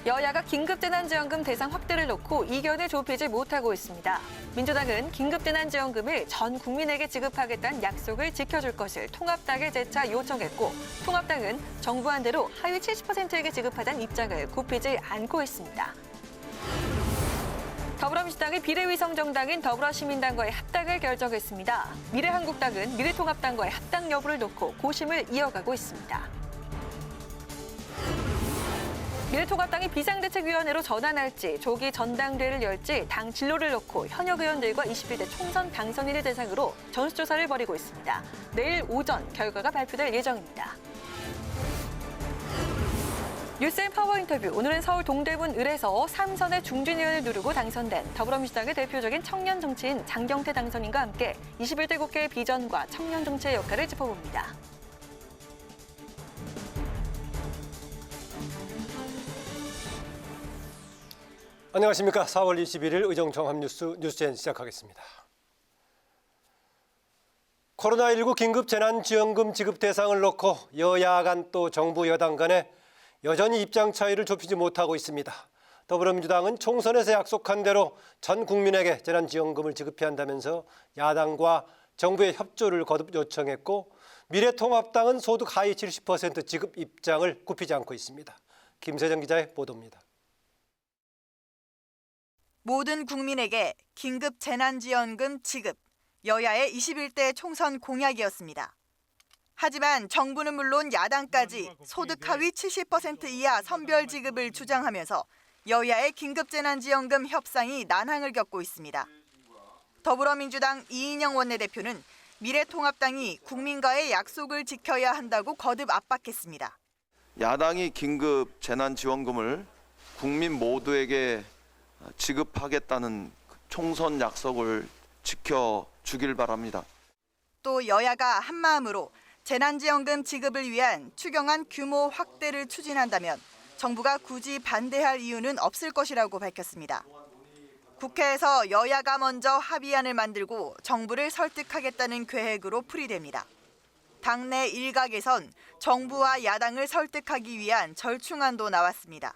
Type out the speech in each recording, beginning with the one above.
여야가 긴급재난지원금 대상 확대를 놓고 이견을 좁히지 못하고 있습니다. 민주당은 긴급재난지원금을 전 국민에게 지급하겠다는 약속을 지켜줄 것을 통합당에 재차 요청했고, 통합당은 정부안 대로 하위 70%에게 지급하자는 입장을 굽히지 않고 있습니다. 더불어민주당이 비례위성정당인 더불어시민당과의 합당을 결정했습니다. 미래한국당은 미래통합당과의 합당 여부를 놓고 고심을 이어가고 있습니다. 미래통합당이 비상대책위원회로 전환할지, 조기 전당대회를 열지 당 진로를 놓고 현역 의원들과 21대 총선 당선인을 대상으로 전수조사를 벌이고 있습니다. 내일 오전 결과가 발표될 예정입니다. 뉴스앤 파워 인터뷰. 오늘은 서울 동대문 을에서 3선의 중진위원을 누르고 당선된 더불어민주당의 대표적인 청년 정치인 장경태 당선인과 함께 21대 국회의 비전과 청년 정치의 역할을 짚어봅니다. 안녕하십니까. 4월 21일 의정종합뉴스 뉴스엔 시작하겠습니다. 코로나19 긴급재난지원금 지급 대상을 놓고 여야 간 또 정부 여당 간에 여전히 입장 차이를 좁히지 못하고 있습니다. 더불어민주당은 총선에서 약속한 대로 전 국민에게 재난지원금을 지급해야 한다면서 야당과 정부의 협조를 거듭 요청했고, 미래통합당은 소득 하위 70% 지급 입장을 굽히지 않고 있습니다. 김세정 기자의 보도입니다. 모든 국민에게 긴급 재난지원금 지급, 여야의 21대 총선 공약이었습니다. 하지만 정부는 물론 야당까지 소득 하위 70% 이하 선별 지급을 주장하면서 여야의 긴급 재난지원금 협상이 난항을 겪고 있습니다. 더불어민주당 이인영 원내대표는 미래통합당이 국민과의 약속을 지켜야 한다고 거듭 압박했습니다. 야당이 긴급 재난지원금을 국민 모두에게 지급하겠다는 총선 약속을 지켜주길 바랍니다. 또 여야가 한마음으로 재난지원금 지급을 위한 추경안 규모 확대를 추진한다면 정부가 굳이 반대할 이유는 없을 것이라고 밝혔습니다. 국회에서 여야가 먼저 합의안을 만들고 정부를 설득하겠다는 계획으로 풀이됩니다. 당내 일각에선 정부와 야당을 설득하기 위한 절충안도 나왔습니다.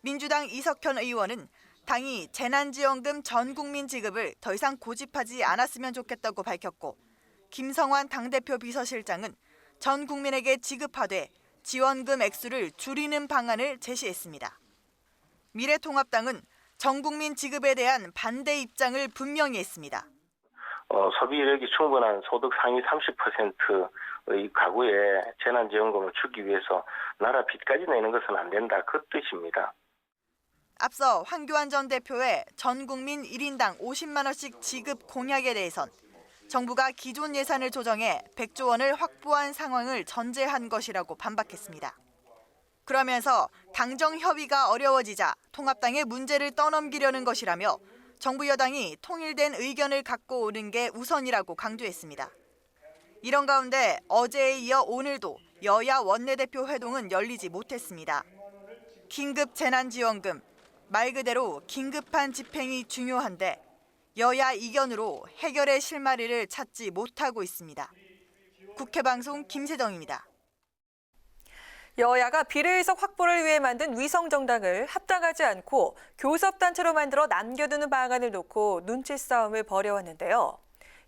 민주당 이석현 의원은 당이 재난지원금 전 국민 지급을 더 이상 고집하지 않았으면 좋겠다고 밝혔고, 김성환 당대표 비서실장은 전 국민에게 지급하되 지원금 액수를 줄이는 방안을 제시했습니다. 미래통합당은 전 국민 지급에 대한 반대 입장을 분명히 했습니다. 소비력이 충분한 소득 상위 30%의 가구에 재난지원금을 주기 위해서 나라 빚까지 내는 것은 안 된다, 그 뜻입니다. 앞서 황교안 전 대표의 전 국민 1인당 50만 원씩 지급 공약에 대해선 정부가 기존 예산을 조정해 100조 원을 확보한 상황을 전제한 것이라고 반박했습니다. 그러면서 당정 협의가 어려워지자 통합당의 문제를 떠넘기려는 것이라며 정부 여당이 통일된 의견을 갖고 오는 게 우선이라고 강조했습니다. 이런 가운데 어제에 이어 오늘도 여야 원내대표 회동은 열리지 못했습니다. 긴급 재난지원금, 말 그대로 긴급한 집행이 중요한데 여야 이견으로 해결의 실마리를 찾지 못하고 있습니다. 국회방송 김세정입니다. 여야가 비례의석 확보를 위해 만든 위성정당을 합당하지 않고 교섭단체로 만들어 남겨두는 방안을 놓고 눈치 싸움을 벌여왔는데요.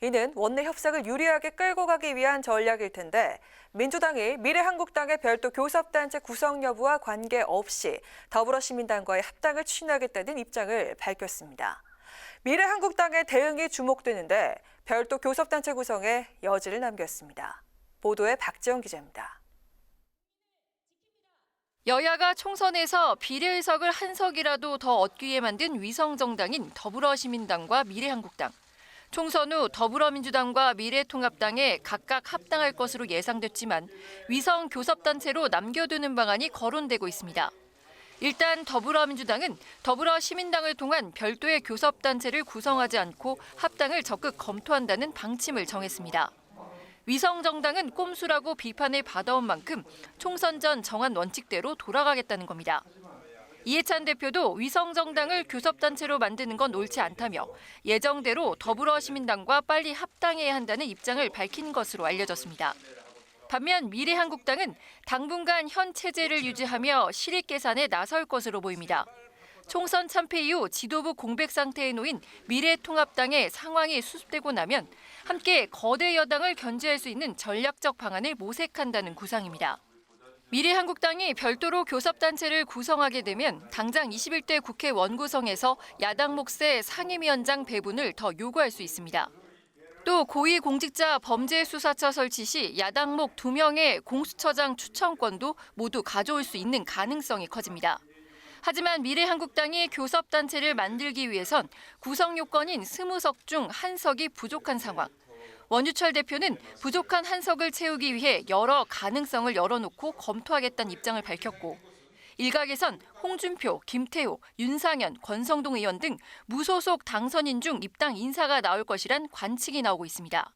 이는 원내 협상을 유리하게 끌고 가기 위한 전략일 텐데, 민주당이 미래한국당의 별도 교섭단체 구성 여부와 관계없이 더불어시민당과의 합당을 추진하겠다는 입장을 밝혔습니다. 미래한국당의 대응이 주목되는데 별도 교섭단체 구성에 여지를 남겼습니다. 보도에 박지영 기자입니다. 여야가 총선에서 비례의석을 한 석이라도 더 얻기 위해 만든 위성정당인 더불어시민당과 미래한국당. 총선 후 더불어민주당과 미래통합당에 각각 합당할 것으로 예상됐지만 위성 교섭단체로 남겨두는 방안이 거론되고 있습니다. 일단 더불어민주당은 더불어시민당을 통한 별도의 교섭단체를 구성하지 않고 합당을 적극 검토한다는 방침을 정했습니다. 위성정당은 꼼수라고 비판을 받아온 만큼 총선 전 정한 원칙대로 돌아가겠다는 겁니다. 이해찬 대표도 위성정당을 교섭단체로 만드는 건 옳지 않다며 예정대로 더불어시민당과 빨리 합당해야 한다는 입장을 밝힌 것으로 알려졌습니다. 반면 미래한국당은 당분간 현 체제를 유지하며 실익 계산에 나설 것으로 보입니다. 총선 참패 이후 지도부 공백 상태에 놓인 미래통합당의 상황이 수습되고 나면 함께 거대 여당을 견제할 수 있는 전략적 방안을 모색한다는 구상입니다. 미래한국당이 별도로 교섭단체를 구성하게 되면 당장 21대 국회 원구성에서 야당 몫의 상임위원장 배분을 더 요구할 수 있습니다. 또 고위공직자 범죄수사처 설치 시 야당 몫 2명의 공수처장 추천권도 모두 가져올 수 있는 가능성이 커집니다. 하지만 미래한국당이 교섭단체를 만들기 위해선 구성 요건인 20석 중 1석이 부족한 상황. 원유철 대표는 부족한 1석을 채우기 위해 여러 가능성을 열어놓고 검토하겠다는 입장을 밝혔고 일각에선 홍준표, 김태호, 윤상현, 권성동 의원 등 무소속 당선인 중 입당 인사가 나올 것이란 관측이 나오고 있습니다.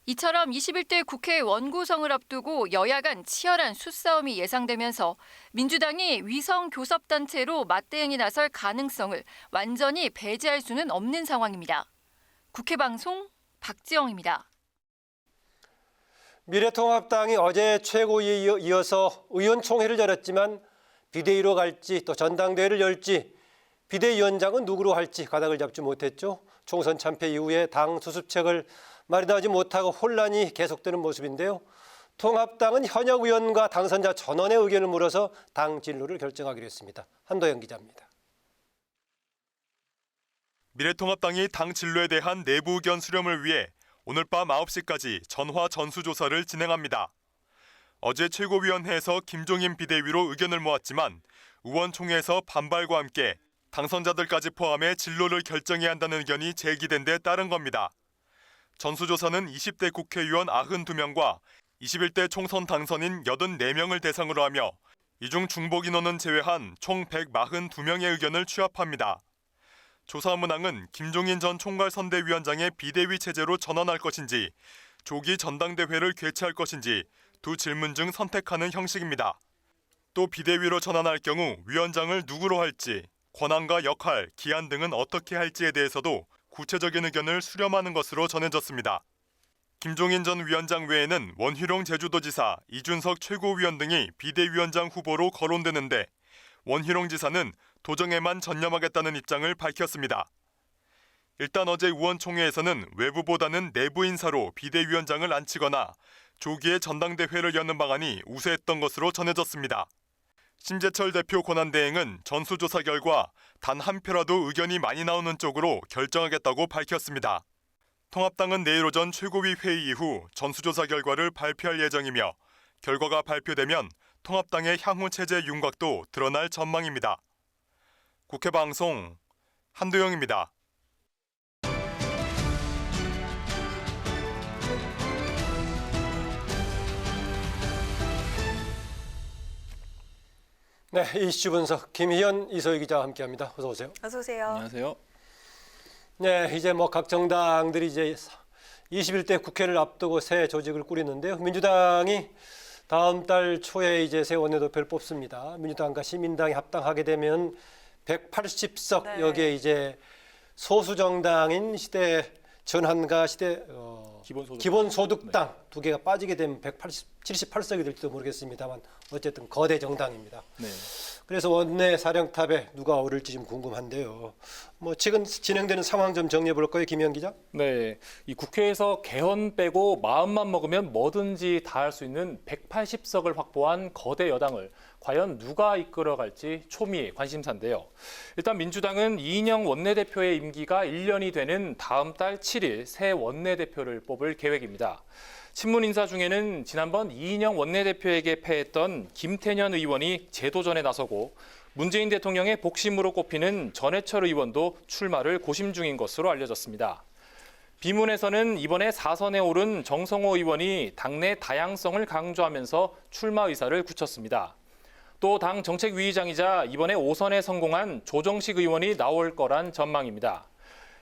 이처럼 21대 국회 원구성을 앞두고 여야 간 치열한 수싸움이 예상되면서 민주당이 위성 교섭단체로 맞대응에 나설 가능성을 완전히 배제할 수는 없는 상황입니다. 국회방송 박지영입니다. 미래통합당이 어제 최고위에 이어서 의원총회를 열었지만 비대위로 갈지 또 전당대회를 열지 비대위원장은 누구로 할지 가닥을 잡지 못했죠. 총선 참패 이후에 당 수습책을 마련하지 못하고 혼란이 계속되는 모습인데요. 통합당은 현역 의원과 당선자 전원의 의견을 물어서 당 진로를 결정하기로 했습니다. 한도영 기자입니다. 미래통합당이 당 진로에 대한 내부 의견 수렴을 위해 오늘 밤 9시까지 전화 전수조사를 진행합니다. 어제 최고위원회에서 김종인 비대위로 의견을 모았지만 의원총회에서 반발과 함께 당선자들까지 포함해 진로를 결정해야 한다는 의견이 제기된 데 따른 겁니다. 전수조사는 20대 국회의원 92명과 21대 총선 당선인 84명을 대상으로 하며 이 중 중복 인원은 제외한 총 142명의 의견을 취합합니다. 조사 문항은 김종인 전 총괄선대위원장의 비대위 체제로 전환할 것인지 조기 전당대회를 개최할 것인지 두 질문 중 선택하는 형식입니다. 또 비대위로 전환할 경우 위원장을 누구로 할지, 권한과 역할, 기한 등은 어떻게 할지에 대해서도 구체적인 의견을 수렴하는 것으로 전해졌습니다. 김종인 전 위원장 외에는 원희룡 제주도지사, 이준석 최고위원 등이 비대위원장 후보로 거론되는데 원희룡 지사는 도정에만 전념하겠다는 입장을 밝혔습니다. 일단 어제 의원총회에서는 외부보다는 내부 인사로 비대위원장을 앉히거나 조기에 전당대회를 여는 방안이 우세했던 것으로 전해졌습니다. 심재철 대표 권한대행은 전수조사 결과 단 한 표라도 의견이 많이 나오는 쪽으로 결정하겠다고 밝혔습니다. 통합당은 내일 오전 최고위 회의 이후 전수조사 결과를 발표할 예정이며 결과가 발표되면 통합당의 향후 체제 윤곽도 드러날 전망입니다. 국회방송 한도영입니다. 네, 이슈 분석 김희연, 이소희 기자와 함께합니다. 어서 오세요. 어서 오세요. 안녕하세요. 네, 이제 각 정당들이 이제 21대 국회를 앞두고 새 조직을 꾸리는데요. 민주당이 다음 달 초에 이제 새 원내대표를 뽑습니다. 민주당과 시민당이 합당하게 되면 180석 네. 여기에 이제 소수 정당인 시대 전환과 시대 기본소득당 두 개가 빠지게 되면 178석이 될지도 모르겠습니다만 어쨌든 거대 정당입니다. 네. 그래서 원내 사령탑에 누가 오를지 좀 궁금한데요. 지금 진행되는 상황 좀 정리해 볼까요, 김현 기자? 네, 이 국회에서 개헌 빼고 마음만 먹으면 뭐든지 다 할 수 있는 180석을 확보한 거대 여당을 과연 누가 이끌어갈지 초미의 관심사인데요. 일단 민주당은 이인영 원내대표의 임기가 1년이 되는 다음 달 7일 새 원내대표를 뽑을 계획입니다. 친문 인사 중에는 지난번 이인영 원내대표에게 패했던 김태년 의원이 재도전에 나서고 문재인 대통령의 복심으로 꼽히는 전해철 의원도 출마를 고심 중인 것으로 알려졌습니다. 비문에서는 이번에 4선에 오른 정성호 의원이 당내 다양성을 강조하면서 출마 의사를 굳혔습니다. 또 당 정책위의장이자 이번에 5선에 성공한 조정식 의원이 나올 거란 전망입니다.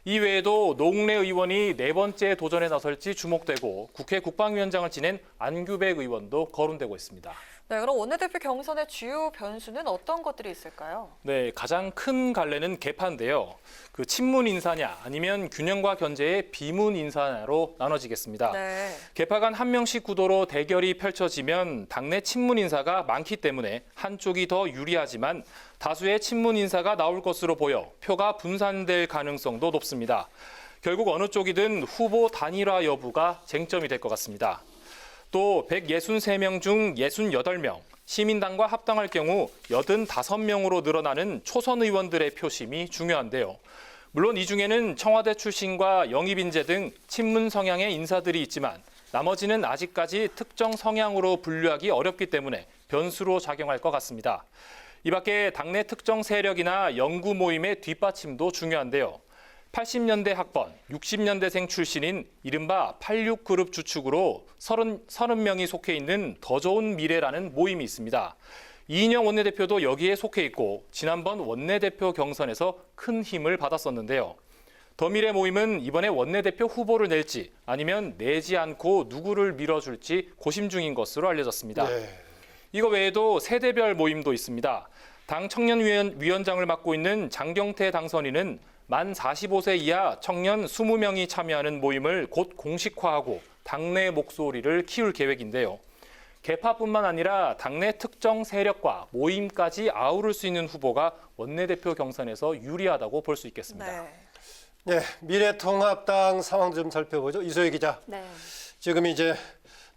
이 외에도 노웅래 의원이 4번째 도전에 나설지 주목되고 국회 국방위원장을 지낸 안규백 의원도 거론되고 있습니다. 네, 그럼 원내대표 경선의 주요 변수는 어떤 것들이 있을까요? 네, 가장 큰 갈래는 개파인데요. 그 친문 인사냐 아니면 균형과 견제의 비문 인사냐로 나눠지겠습니다. 네. 개파 간 한 명씩 구도로 대결이 펼쳐지면 당내 친문 인사가 많기 때문에 한쪽이 더 유리하지만 다수의 친문 인사가 나올 것으로 보여 표가 분산될 가능성도 높습니다. 결국 어느 쪽이든 후보 단일화 여부가 쟁점이 될 것 같습니다. 또 163명 중 68명, 시민당과 합당할 경우 85명으로 늘어나는 초선 의원들의 표심이 중요한데요. 물론 이 중에는 청와대 출신과 영입인재 등 친문 성향의 인사들이 있지만 나머지는 아직까지 특정 성향으로 분류하기 어렵기 때문에 변수로 작용할 것 같습니다. 이 밖에 당내 특정 세력이나 연구 모임의 뒷받침도 중요한데요. 80년대 학번, 60년대생 출신인 이른바 86그룹 주축으로 30명이 속해 있는 더 좋은 미래라는 모임이 있습니다. 이인영 원내대표도 여기에 속해 있고 지난번 원내대표 경선에서 큰 힘을 받았었는데요. 더 미래 모임은 이번에 원내대표 후보를 낼지 아니면 내지 않고 누구를 밀어줄지 고심 중인 것으로 알려졌습니다. 네. 이거 외에도 세대별 모임도 있습니다. 당 청년위원장을 맡고 있는 장경태 당선인은 만 45세 이하 청년 20명이 참여하는 모임을 곧 공식화하고 당내 목소리를 키울 계획인데요. 개파뿐만 아니라 당내 특정 세력과 모임까지 아우를 수 있는 후보가 원내대표 경선에서 유리하다고 볼 수 있겠습니다. 네. 네, 미래통합당 상황 좀 살펴보죠. 이소희 기자. 네. 지금 이제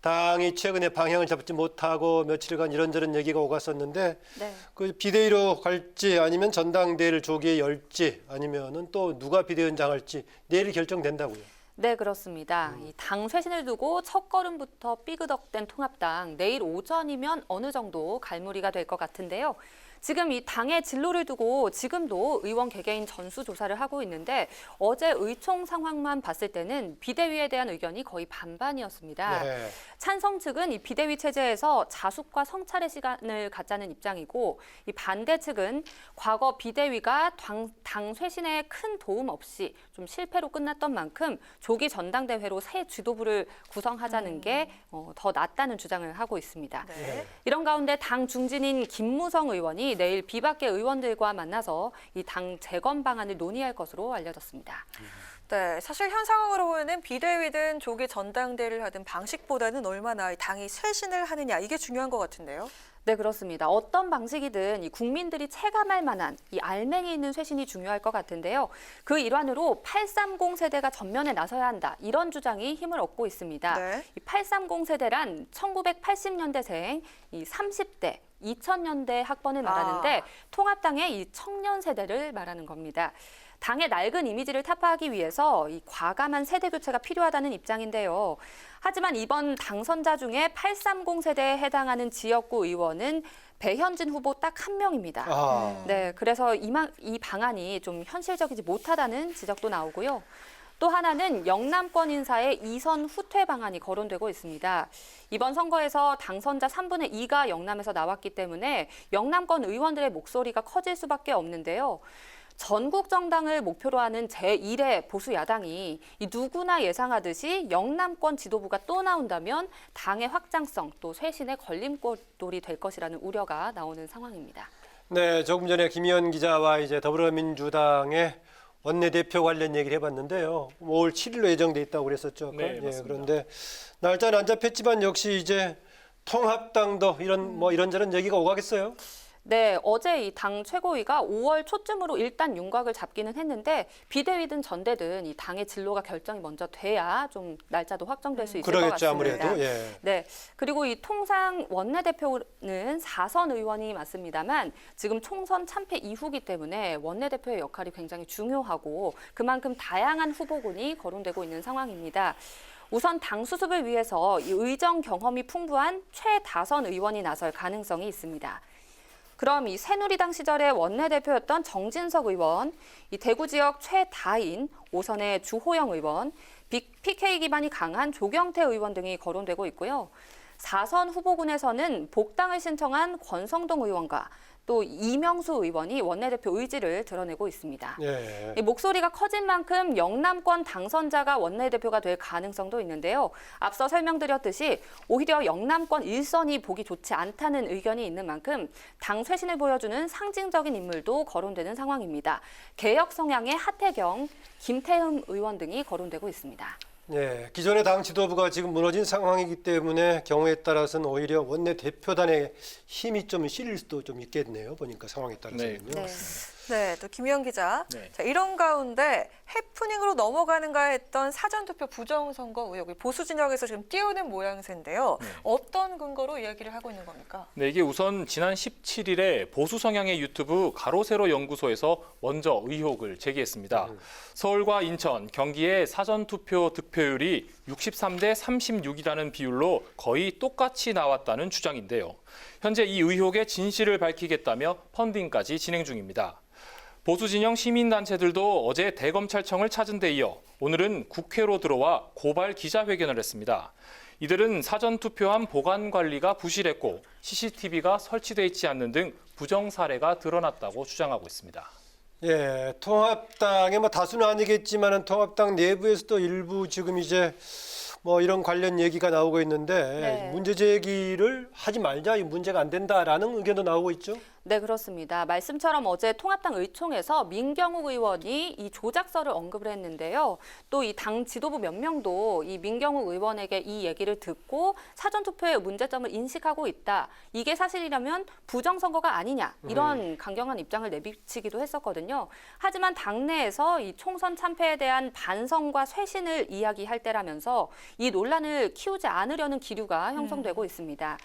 당이 최근에 방향을 잡지 못하고 며칠간 이런저런 얘기가 오갔었는데 네. 그 비대위로 갈지 아니면 전당대회를 조기에 열지 아니면은 또 누가 비대위원장 할지 내일 결정된다고요. 네, 그렇습니다. 이 당 쇄신을 두고 첫걸음부터 삐그덕된 통합당, 내일 오전이면 어느 정도 갈무리가 될 것 같은데요. 지금 이 당의 진로를 두고 지금도 의원 개개인 전수조사를 하고 있는데 어제 의총 상황만 봤을 때는 비대위에 대한 의견이 거의 반반이었습니다. 네. 찬성 측은 이 비대위 체제에서 자숙과 성찰의 시간을 갖자는 입장이고 이 반대 측은 과거 비대위가 당 쇄신에 큰 도움 없이 좀 실패로 끝났던 만큼 조기 전당대회로 새 지도부를 구성하자는 게 더 낫다는 주장을 하고 있습니다. 네. 이런 가운데 당 중진인 김무성 의원이 내일 비박계 의원들과 만나서 이 당 재건 방안을 논의할 것으로 알려졌습니다. 네, 사실 현 상황으로 보면 비대위든 조기 전당대회를 하든 방식보다는 얼마나 이 당이 쇄신을 하느냐 이게 중요한 것 같은데요. 네, 그렇습니다. 어떤 방식이든 이 국민들이 체감할 만한 이 알맹이 있는 쇄신이 중요할 것 같은데요. 그 일환으로 830 세대가 전면에 나서야 한다. 이런 주장이 힘을 얻고 있습니다. 네. 이 830 세대란 1980년대생, 이 30대, 2000년대 학번을 말하는데 통합당의 이 청년 세대를 말하는 겁니다. 당의 낡은 이미지를 타파하기 위해서 이 과감한 세대 교체가 필요하다는 입장인데요. 하지만 이번 당선자 중에 830 세대에 해당하는 지역구 의원은 배현진 후보 딱 한 명입니다. 네, 그래서 이 방안이 좀 현실적이지 못하다는 지적도 나오고요. 또 하나는 영남권 인사의 이선 후퇴 방안이 거론되고 있습니다. 이번 선거에서 당선자 3분의 2가 영남에서 나왔기 때문에 영남권 의원들의 목소리가 커질 수밖에 없는데요. 전국 정당을 목표로 하는 제1의 보수 야당이 이 누구나 예상하듯이 영남권 지도부가 또 나온다면 당의 확장성 또 쇄신의 걸림돌이 될 것이라는 우려가 나오는 상황입니다. 네, 조금 전에 김희연 기자와 이제 더불어민주당의 원내대표 관련 얘기를 해봤는데요. 5월 7일로 예정돼 있다고 그랬었죠. 네, 맞습니다. 그런데 날짜는 안 잡혔지만 역시 이제 통합당도 이런저런 얘기가 오가겠어요. 네, 어제 이 당 최고위가 5월 초쯤으로 일단 윤곽을 잡기는 했는데 비대위든 전대든 이 당의 진로가 결정이 먼저 돼야 좀 날짜도 확정될 수 있을 것 그러겠죠, 같습니다. 아무래도. 예. 네, 그리고 이 통상 원내대표는 4선 의원이 맞습니다만 지금 총선 참패 이후기 때문에 원내대표의 역할이 굉장히 중요하고 그만큼 다양한 후보군이 거론되고 있는 상황입니다. 우선 당 수습을 위해서 이 의정 경험이 풍부한 최다선 의원이 나설 가능성이 있습니다. 그럼 이 새누리당 시절의 원내대표였던 정진석 의원, 이 대구 지역 최다인, 5선의 주호영 의원, PK 기반이 강한 조경태 의원 등이 거론되고 있고요. 4선 후보군에서는 복당을 신청한 권성동 의원과 또 이명수 의원이 원내대표 의지를 드러내고 있습니다. 예. 이 목소리가 커진 만큼 영남권 당선자가 원내대표가 될 가능성도 있는데요. 앞서 설명드렸듯이 오히려 영남권 일선이 보기 좋지 않다는 의견이 있는 만큼 당 쇄신을 보여주는 상징적인 인물도 거론되는 상황입니다. 개혁 성향의 하태경, 김태흠 의원 등이 거론되고 있습니다. 예, 기존의 당 지도부가 지금 무너진 상황이기 때문에 경우에 따라서는 오히려 원내 대표단의 힘이 좀 실릴 수도 좀 있겠네요. 보니까 상황에 따라서는요. 네. 네, 또 김희영 기자. 네. 자, 이런 가운데 해프닝으로 넘어가는가 했던 사전투표 부정선거 의혹이 보수 진영에서 지금 띄우는 모양새인데요. 네. 어떤 근거로 이야기를 하고 있는 겁니까? 네, 이게 우선 지난 17일에 보수 성향의 유튜브 가로세로 연구소에서 먼저 의혹을 제기했습니다. 서울과 인천, 경기의 사전투표 득표율이 63대 36이라는 비율로 거의 똑같이 나왔다는 주장인데요. 현재 이 의혹의 진실을 밝히겠다며 펀딩까지 진행 중입니다. 보수 진영 시민단체들도 어제 대검찰청을 찾은 데 이어 오늘은 국회로 들어와 고발 기자회견을 했습니다. 이들은 사전투표함 보관 관리가 부실했고 CCTV가 설치돼 있지 않는 등 부정 사례가 드러났다고 주장하고 있습니다. 예, 통합당의 다수는 아니겠지만은 통합당 내부에서도 일부 지금 이제 이런 관련 얘기가 나오고 있는데 네. 문제 제기를 하지 말자, 이 문제가 안 된다라는 의견도 나오고 있죠. 네, 그렇습니다. 말씀처럼 어제 통합당 의총에서 민경욱 의원이 이 조작서를 언급을 했는데요. 또 이 당 지도부 몇 명도 이 민경욱 의원에게 이 얘기를 듣고 사전투표의 문제점을 인식하고 있다. 이게 사실이라면 부정선거가 아니냐. 이런 강경한 입장을 내비치기도 했었거든요. 하지만 당내에서 이 총선 참패에 대한 반성과 쇄신을 이야기할 때라면서 이 논란을 키우지 않으려는 기류가 형성되고 있습니다.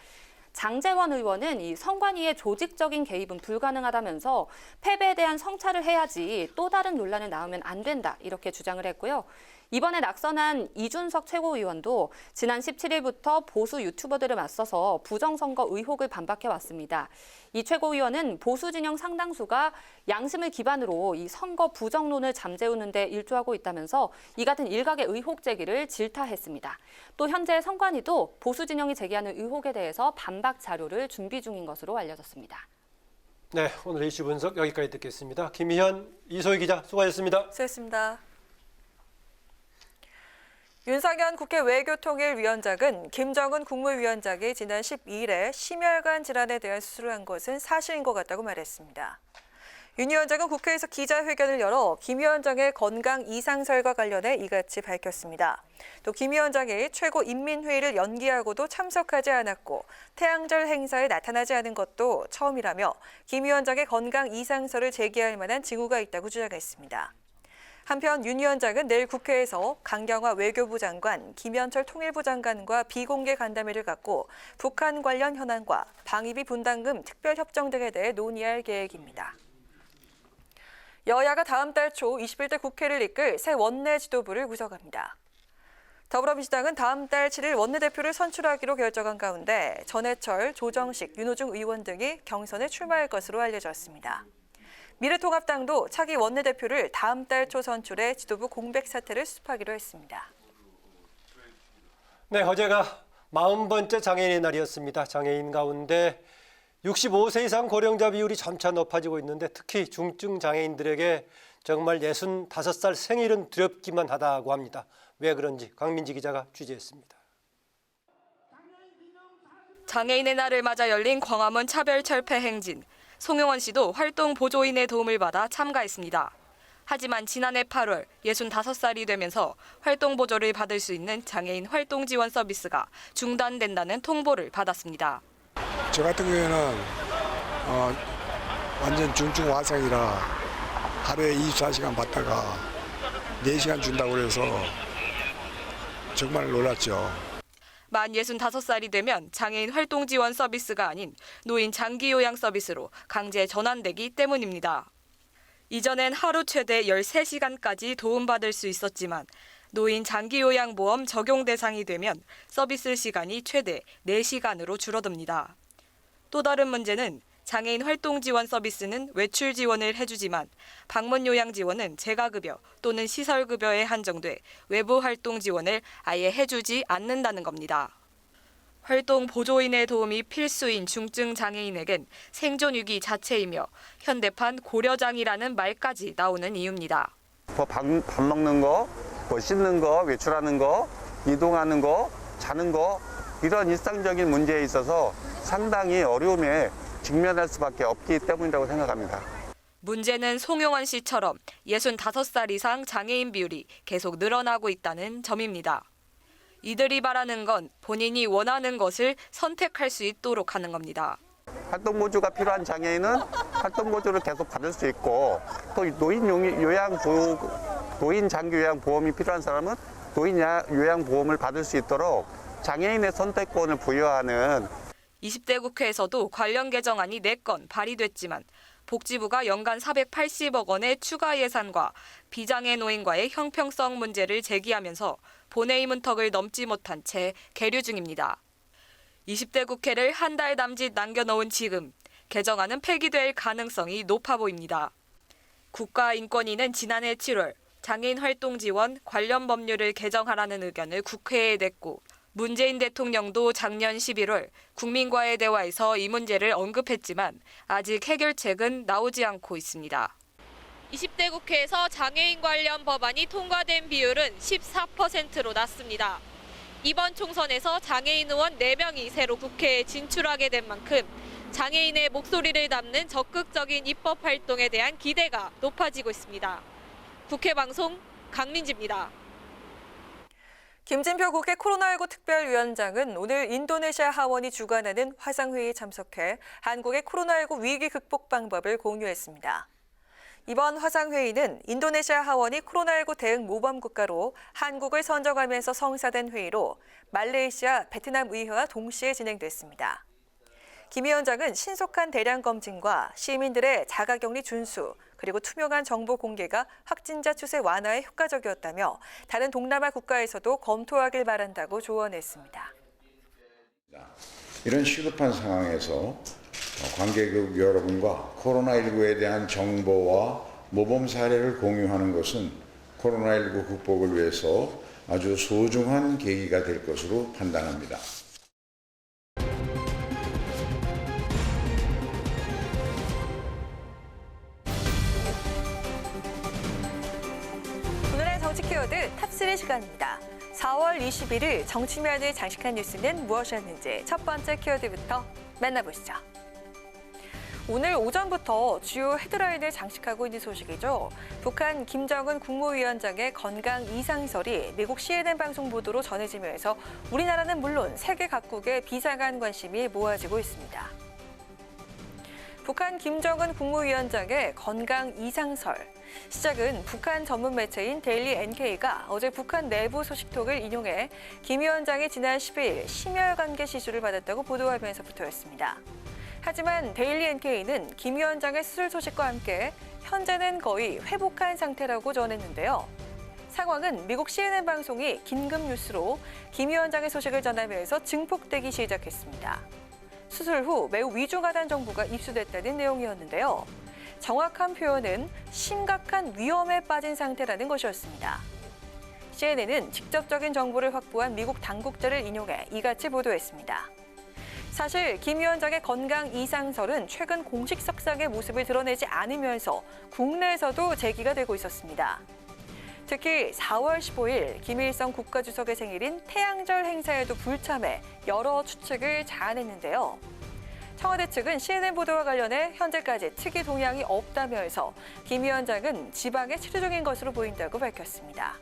장제원 의원은 이 선관위의 조직적인 개입은 불가능하다면서 패배에 대한 성찰을 해야지 또 다른 논란을 낳으면 안 된다 이렇게 주장을 했고요. 이번에 낙선한 이준석 최고위원도 지난 17일부터 보수 유튜버들을 맞서서 부정선거 의혹을 반박해왔습니다. 이 최고위원은 보수 진영 상당수가 양심을 기반으로 이 선거 부정론을 잠재우는 데 일조하고 있다면서 이 같은 일각의 의혹 제기를 질타했습니다. 또 현재 선관위도 보수 진영이 제기하는 의혹에 대해서 반박 자료를 준비 중인 것으로 알려졌습니다. 네, 오늘 이슈 분석 여기까지 듣겠습니다. 김희현, 이소희 기자 수고하셨습니다. 수고했습니다. 윤상현 국회 외교통일위원장은 김정은 국무위원장이 지난 12일에 심혈관 질환에 대한 수술을 한 것은 사실인 것 같다고 말했습니다. 윤 위원장은 국회에서 기자회견을 열어 김 위원장의 건강 이상설과 관련해 이같이 밝혔습니다. 또 김 위원장이 최고인민회의를 연기하고도 참석하지 않았고 태양절 행사에 나타나지 않은 것도 처음이라며 김 위원장의 건강 이상설을 제기할 만한 징후가 있다고 주장했습니다. 한편 윤 위원장은 내일 국회에서 강경화 외교부 장관, 김현철 통일부 장관과 비공개 간담회를 갖고 북한 관련 현안과 방위비 분담금 특별협정 등에 대해 논의할 계획입니다. 여야가 다음 달 초 21대 국회를 이끌 새 원내 지도부를 구성합니다. 더불어민주당은 다음 달 7일 원내대표를 선출하기로 결정한 가운데 전해철, 조정식, 윤호중 의원 등이 경선에 출마할 것으로 알려졌습니다. 미래통합당도 차기 원내대표를 다음 달 초 선출해 지도부 공백 사태를 수습하기로 했습니다. 네, 어제가 40번째 장애인의 날이었습니다. 장애인 가운데 65세 이상 고령자 비율이 점차 높아지고 있는데 특히 중증 장애인들에게 정말 65살 생일은 두렵기만 하다고 합니다. 왜 그런지 강민지 기자가 취재했습니다. 장애인의 날을 맞아 열린 광화문 차별철폐 행진. 송영원 씨도 활동 보조인의 도움을 받아 참가했습니다. 하지만 지난해 8월 65살이 되면서 활동 보조를 받을 수 있는 장애인 활동 지원 서비스가 중단된다는 통보를 받았습니다. 저 같은 경우에는 완전 중증 화상이라 하루에 24시간 받다가 4시간 준다고 그래서 정말 놀랐죠. 만 65살이 되면 장애인 활동 지원 서비스가 아닌 노인 장기 요양 서비스로 강제 전환되기 때문입니다. 이전엔 하루 최대 13시간까지 도움받을 수 있었지만 노인 장기 요양 보험 적용 대상이 되면 서비스 시간이 최대 4시간으로 줄어듭니다. 또 다른 문제는 장애인 활동 지원 서비스는 외출 지원을 해주지만 방문 요양 지원은 재가급여 또는 시설급여에 한정돼 외부 활동 지원을 아예 해주지 않는다는 겁니다. 활동 보조인의 도움이 필수인 중증 장애인에겐 생존 위기 자체이며 현대판 고려장이라는 말까지 나오는 이유입니다. 밥 먹는 거, 씻는 거, 외출하는 거, 이동하는 거, 자는 거 이런 일상적인 문제에 있어서 상당히 어려움에 직면할 수밖에 없기 때문이라고 생각합니다. 문제는 송용원 씨처럼 65살 이상 장애인 비율이 계속 늘어나고 있다는 점입니다. 이들이 바라는 건 본인이 원하는 것을 선택할 수 있도록 하는 겁니다. 활동보조가 필요한 장애인은 활동보조를 계속 받을 수 있고 또 노인 장기요양보험이 필요한 사람은 노인 요양보험을 받을 수 있도록 장애인의 선택권을 부여하는 20대 국회에서도 관련 개정안이 4건 발의됐지만 복지부가 연간 480억 원의 추가 예산과 비장애 노인과의 형평성 문제를 제기하면서 본회의 문턱을 넘지 못한 채 계류 중입니다. 20대 국회를 한 달 남짓 남겨놓은 지금 개정안은 폐기될 가능성이 높아 보입니다. 국가인권위는 지난해 7월 장애인 활동 지원 관련 법률을 개정하라는 의견을 국회에 냈고 문재인 대통령도 작년 11월 국민과의 대화에서 이 문제를 언급했지만 아직 해결책은 나오지 않고 있습니다. 20대 국회에서 장애인 관련 법안이 통과된 비율은 14%로 낮습니다. 이번 총선에서 장애인 의원 4명이 새로 국회에 진출하게 된 만큼 장애인의 목소리를 담는 적극적인 입법 활동에 대한 기대가 높아지고 있습니다. 국회 방송 강민지입니다. 김진표 국회 코로나19 특별위원장은 오늘 인도네시아 하원이 주관하는 화상회의에 참석해 한국의 코로나19 위기 극복 방법을 공유했습니다. 이번 화상회의는 인도네시아 하원이 코로나19 대응 모범 국가로 한국을 선정하면서 성사된 회의로 말레이시아, 베트남 의회와 동시에 진행됐습니다. 김 위원장은 신속한 대량 검진과 시민들의 자가격리 준수, 그리고 투명한 정보 공개가 확진자 추세 완화에 효과적이었다며 다른 동남아 국가에서도 검토하길 바란다고 조언했습니다. 이런 시급한 상황에서 관계국 여러분과 코로나19에 대한 정보와 모범 사례를 공유하는 것은 코로나19 극복을 위해서 아주 소중한 계기가 될 것으로 판단합니다. 오늘의 정치 키워드 탑3 시간입니다. 4월 21일 정치면을 장식한 뉴스는 무엇이었는지 첫 번째 키워드부터 만나보시죠. 오늘 오전부터 주요 헤드라인을 장식하고 있는 소식이죠. 북한 김정은 국무위원장의 건강 이상설이 미국 CNN 방송 보도로 전해지면서 우리나라는 물론 세계 각국의 비상한 관심이 모아지고 있습니다. 북한 김정은 국무위원장의 건강 이상설. 시작은 북한 전문 매체인 데일리 NK가 어제 북한 내부 소식통을 인용해 김 위원장이 지난 10일 심혈관계 시술을 받았다고 보도하면서부터였습니다. 하지만 데일리 NK는 김 위원장의 수술 소식과 함께 현재는 거의 회복한 상태라고 전했는데요. 상황은 미국 CNN 방송이 긴급 뉴스로 김 위원장의 소식을 전하면서 증폭되기 시작했습니다. 수술 후 매우 위중하다는 정보가 입수됐다는 내용이었는데요. 정확한 표현은 심각한 위험에 빠진 상태라는 것이었습니다. CNN은 직접적인 정보를 확보한 미국 당국자를 인용해 이같이 보도했습니다. 사실 김 위원장의 건강 이상설은 최근 공식석상의 모습을 드러내지 않으면서 국내에서도 제기가 되고 있었습니다. 특히 4월 15일 김일성 국가주석의 생일인 태양절 행사에도 불참해 여러 추측을 자아냈는데요. 청와대 측은 CNN 보도와 관련해 현재까지 특이 동향이 없다면서 김 위원장은 지방에 치료 중인 것으로 보인다고 밝혔습니다.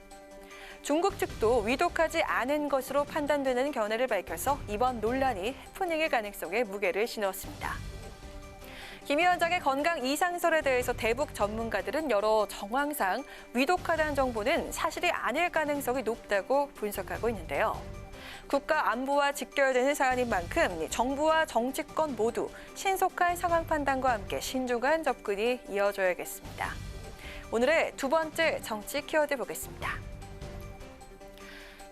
중국 측도 위독하지 않은 것으로 판단되는 견해를 밝혀서 이번 논란이 해프닝일 가능성에 무게를 실었습니다. 김 위원장의 건강 이상설에 대해서 대북 전문가들은 여러 정황상 위독하다는 정보는 사실이 아닐 가능성이 높다고 분석하고 있는데요. 국가 안보와 직결되는 사안인 만큼 정부와 정치권 모두 신속한 상황 판단과 함께 신중한 접근이 이어져야겠습니다. 오늘의 두 번째 정치 키워드 보겠습니다.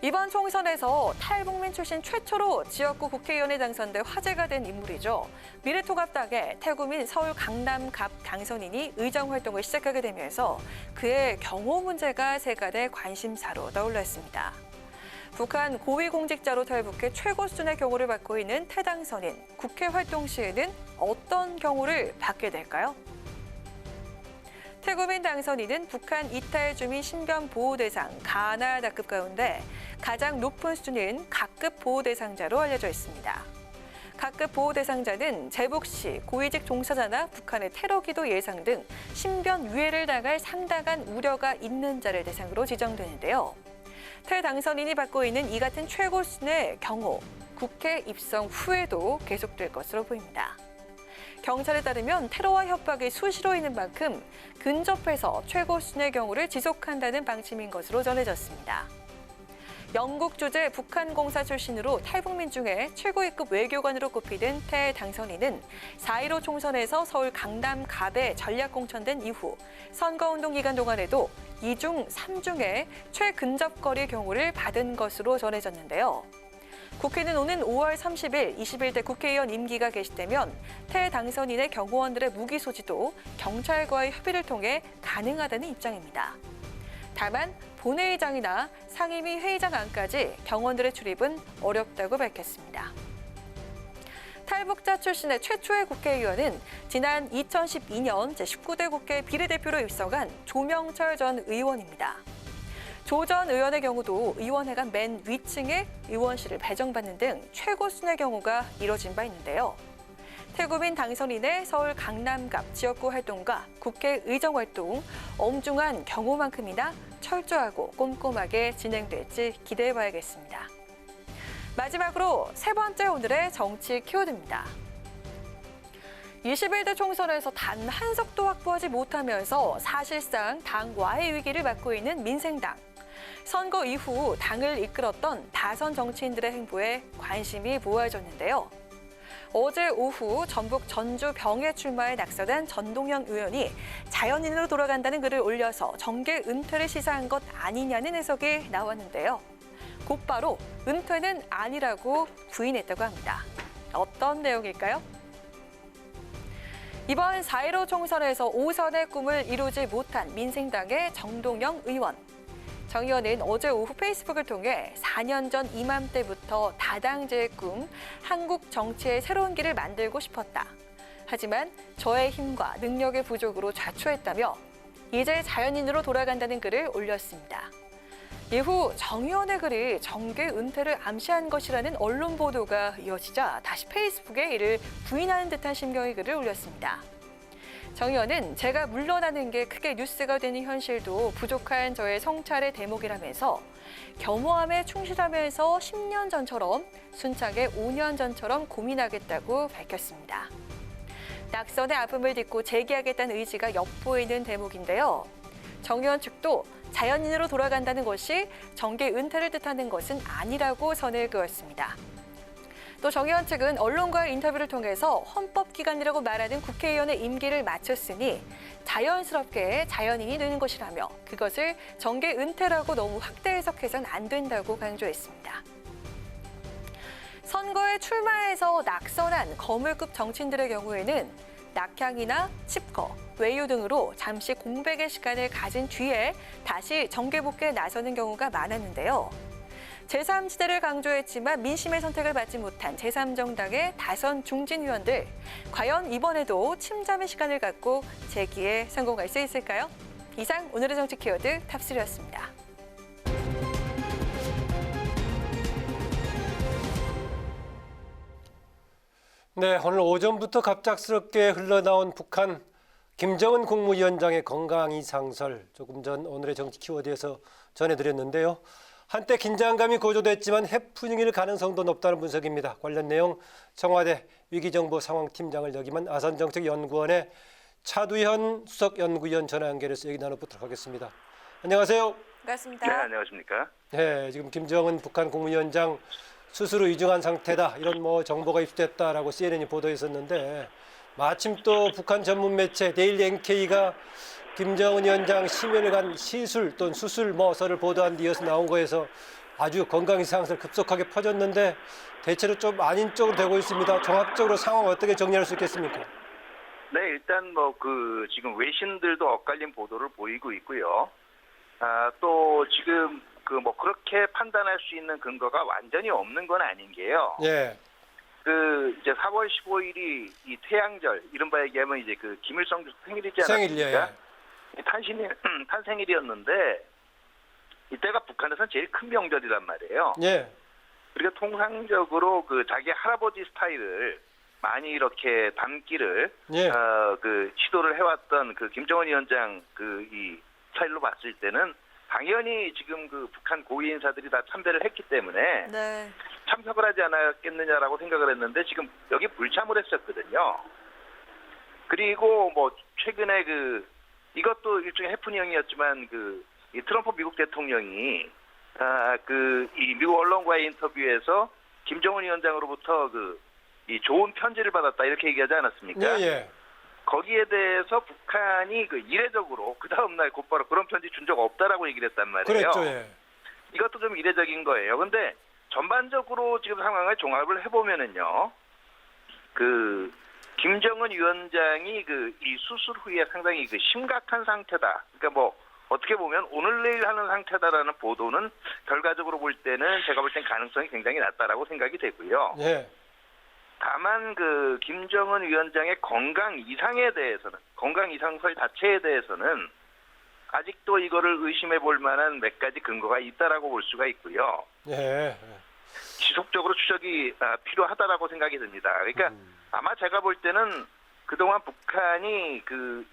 이번 총선에서 탈북민 출신 최초로 지역구 국회의원에 당선돼 화제가 된 인물이죠. 미래통합당의 탈북민 서울 강남갑 당선인이 의정 활동을 시작하게 되면서 그의 경호 문제가 세간의 관심사로 떠올랐습니다. 북한 고위공직자로 탈북해 최고 수준의 경호를 받고 있는 태 당선인. 국회 활동 시에는 어떤 경호를 받게 될까요? 태국인 당선인은 북한 이탈 주민 신변 보호 대상 가나다급 가운데 가장 높은 수준인 각급 보호 대상자로 알려져 있습니다. 각급 보호 대상자는 재북 시 고위직 종사자나 북한의 테러 기도 예상 등 신변 위해를 당할 상당한 우려가 있는 자를 대상으로 지정되는데요. 태 당선인이 받고 있는 이 같은 최고 수준의 경호, 국회 입성 후에도 계속될 것으로 보입니다. 경찰에 따르면 테러와 협박이 수시로 있는 만큼 근접해서 최고 수준의 경호를 지속한다는 방침인 것으로 전해졌습니다. 영국 주재 북한 공사 출신으로 탈북민 중에 최고위급 외교관으로 꼽히던 태 당선인은 4.15 총선에서 서울 강남 갑에 전략 공천된 이후 선거운동 기간 동안에도 2중 3중의 최근접거리 경호를 받은 것으로 전해졌는데요. 국회는 오는 5월 30일 21대 국회의원 임기가 개시되면 태 당선인의 경호원들의 무기 소지도 경찰과의 협의를 통해 가능하다는 입장입니다. 다만 본회의장이나 상임위 회의장 안까지 경호원들의 출입은 어렵다고 밝혔습니다. 탈북자 출신의 최초의 국회의원은 지난 2012년 제19대 국회 비례대표로 입성한 조명철 전 의원입니다. 조 전 의원의 경우도 의원회가 맨 위층에 의원실을 배정받는 등 최고 수준의 경우가 이뤄진 바 있는데요. 태국인 당선인의 서울 강남갑 지역구 활동과 국회 의정 활동, 엄중한 경호만큼이나 철저하고 꼼꼼하게 진행될지 기대해봐야겠습니다. 마지막으로 세 번째 오늘의 정치 키워드입니다. 21대 총선에서 단 한 석도 확보하지 못하면서 사실상 당 와해 위기를 맞고 있는 민생당. 선거 이후 당을 이끌었던 다선 정치인들의 행보에 관심이 모아졌는데요. 어제 오후 전북 전주 병에 출마해 낙선한 전동영 의원이 자연인으로 돌아간다는 글을 올려서 정계 은퇴를 시사한 것 아니냐는 해석이 나왔는데요. 곧바로 은퇴는 아니라고 부인했다고 합니다. 어떤 내용일까요? 이번 4.15 총선에서 5선의 꿈을 이루지 못한 민생당의 정동영 의원. 정 의원은 어제 오후 페이스북을 통해 4년 전 이맘때부터 다당제의 꿈, 한국 정치의 새로운 길을 만들고 싶었다. 하지만 저의 힘과 능력의 부족으로 좌초했다며 이제 자연인으로 돌아간다는 글을 올렸습니다. 이후 정 의원의 글이 정계 은퇴를 암시한 것이라는 언론 보도가 이어지자 다시 페이스북에 이를 부인하는 듯한 심경의 글을 올렸습니다. 정 의원은 제가 물러나는 게 크게 뉴스가 되는 현실도 부족한 저의 성찰의 대목이라면서 겸허함에 충실하면서 10년 전처럼 순창에 5년 전처럼 고민하겠다고 밝혔습니다. 낙선의 아픔을 딛고 재기하겠다는 의지가 엿보이는 대목인데요. 정 의원 측도 자연인으로 돌아간다는 것이 정계 은퇴를 뜻하는 것은 아니라고 선을 그었습니다. 또 정 의원 측은 언론과의 인터뷰를 통해서 헌법기관이라고 말하는 국회의원의 임기를 마쳤으니 자연스럽게 자연인이 되는 것이라며 그것을 정계 은퇴라고 너무 확대 해석해서는 안 된다고 강조했습니다. 선거에 출마해서 낙선한 거물급 정치인들의 경우에는 낙향이나 칩거, 외유 등으로 잠시 공백의 시간을 가진 뒤에 다시 정계 복귀에 나서는 경우가 많았는데요. 제3지대를 강조했지만 민심의 선택을 받지 못한 제3정당의 다선 중진 의원들, 과연 이번에도 침잠의 시간을 갖고 재기에 성공할 수 있을까요? 이상 오늘의 정치 키워드 탑3였습니다. 네, 오늘 오전부터 갑작스럽게 흘러나온 북한 김정은 국무위원장의 건강 이상설, 조금 전 오늘의 정치 키워드에서 전해드렸는데요. 한때 긴장감이 고조됐지만 해프닝일 가능성도 높다는 분석입니다. 관련 내용 청와대 위기정보상황팀장을 역임한 아산정책연구원의 차두현 수석연구위원 전화 연결해서 얘기 나눠보도록 하겠습니다. 안녕하세요. 반갑습니다. 네, 안녕하십니까. 네, 지금 김정은 북한 국무위원장 스스로 위중한 상태다, 이런 정보가 입수됐다라고 CNN이 보도했었는데, 마침 또 북한 전문 매체 데일리 NK가 김정은 위원장 심혈을 간 시술 또는 수술 서를 보도한 뒤에서 나온 거에서 아주 건강 이상설 급속하게 퍼졌는데 대체로 좀 아닌 쪽으로 되고 있습니다. 종합적으로 상황 어떻게 정리할 수 있겠습니까? 네, 일단 지금 외신들도 엇갈린 보도를 보이고 있고요. 또 지금 그렇게 판단할 수 있는 근거가 완전히 없는 건 아닌 게요. 예. 이제 4월 15일이 이 태양절, 이른바 얘기하면 이제 그 김일성 주석 생일이지 않았습니까? 탄생일이었는데 이때가 북한에서는 제일 큰 명절이란 말이에요. 예. 그리고 통상적으로 그 자기 할아버지 스타일을 많이 이렇게 담기를 예. 시도를 해왔던 그 김정은 위원장 이 스타일로 봤을 때는 당연히 지금 그 북한 고위 인사들이 다 참배를 했기 때문에 네. 참석을 하지 않았겠느냐라고 생각을 했는데 지금 여기 불참을 했었거든요. 그리고 뭐 최근에 이것도 일종의 해프닝이었지만 이 트럼프 미국 대통령이 이 미국 언론과의 인터뷰에서 김정은 위원장으로부터 이 좋은 편지를 받았다 이렇게 얘기하지 않았습니까? 예, 예. 거기에 대해서 북한이 이례적으로 그 다음날 곧바로 그런 편지 준 적 없다라고 얘기를 했단 말이에요. 그랬죠, 예. 이것도 좀 이례적인 거예요. 근데 전반적으로 지금 상황을 종합을 해보면은요, 김정은 위원장이 이 수술 후에 상당히 심각한 상태다. 그러니까 뭐 어떻게 보면 오늘 내일 하는 상태다라는 보도는 결과적으로 볼 때는 제가 볼 땐 가능성이 굉장히 낮다라고 생각이 되고요. 예. 다만 김정은 위원장의 건강 이상에 대해서는, 건강 이상설 자체에 대해서는 아직도 이거를 의심해 볼 만한 몇 가지 근거가 있다라고 볼 수가 있고요. 예. 지속적으로 추적이 필요하다라고 생각이 듭니다. 그러니까 아마 제가 볼 때는 그동안 북한이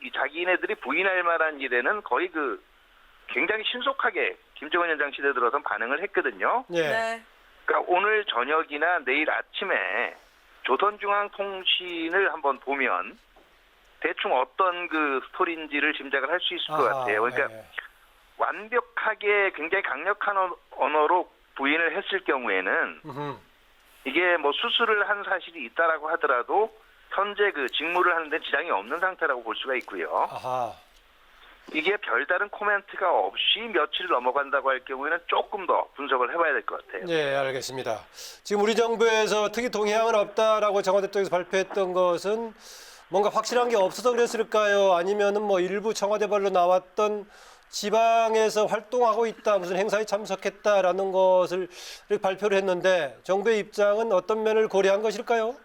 이 자기네들이 부인할 만한 일에는 거의 굉장히 신속하게 김정은 위원장 시대 들어서 반응을 했거든요. 예. 네. 그러니까 오늘 저녁이나 내일 아침에 조선중앙통신을 한번 보면 대충 어떤 스토리인지를 짐작을 할 수 있을 것 같아요. 그러니까 예. 완벽하게 굉장히 강력한 언어로 부인을 했을 경우에는 이게 뭐 수술을 한 사실이 있다라고 하더라도 현재 직무를 하는 데 지장이 없는 상태라고 볼 수가 있고요. 아하. 이게 별다른 코멘트가 없이 며칠 넘어간다고 할 경우에는 조금 더 분석을 해봐야 될 것 같아요. 네, 알겠습니다. 지금 우리 정부에서 특이 동향은 없다라고 청와대 쪽에서 발표했던 것은 뭔가 확실한 게 없어서 그랬을까요? 아니면은 뭐 일부 청와대발로 나왔던 지방에서 활동하고 있다, 무슨 행사에 참석했다라는 것을 발표를 했는데 정부의 입장은 어떤 면을 고려한 것일까요?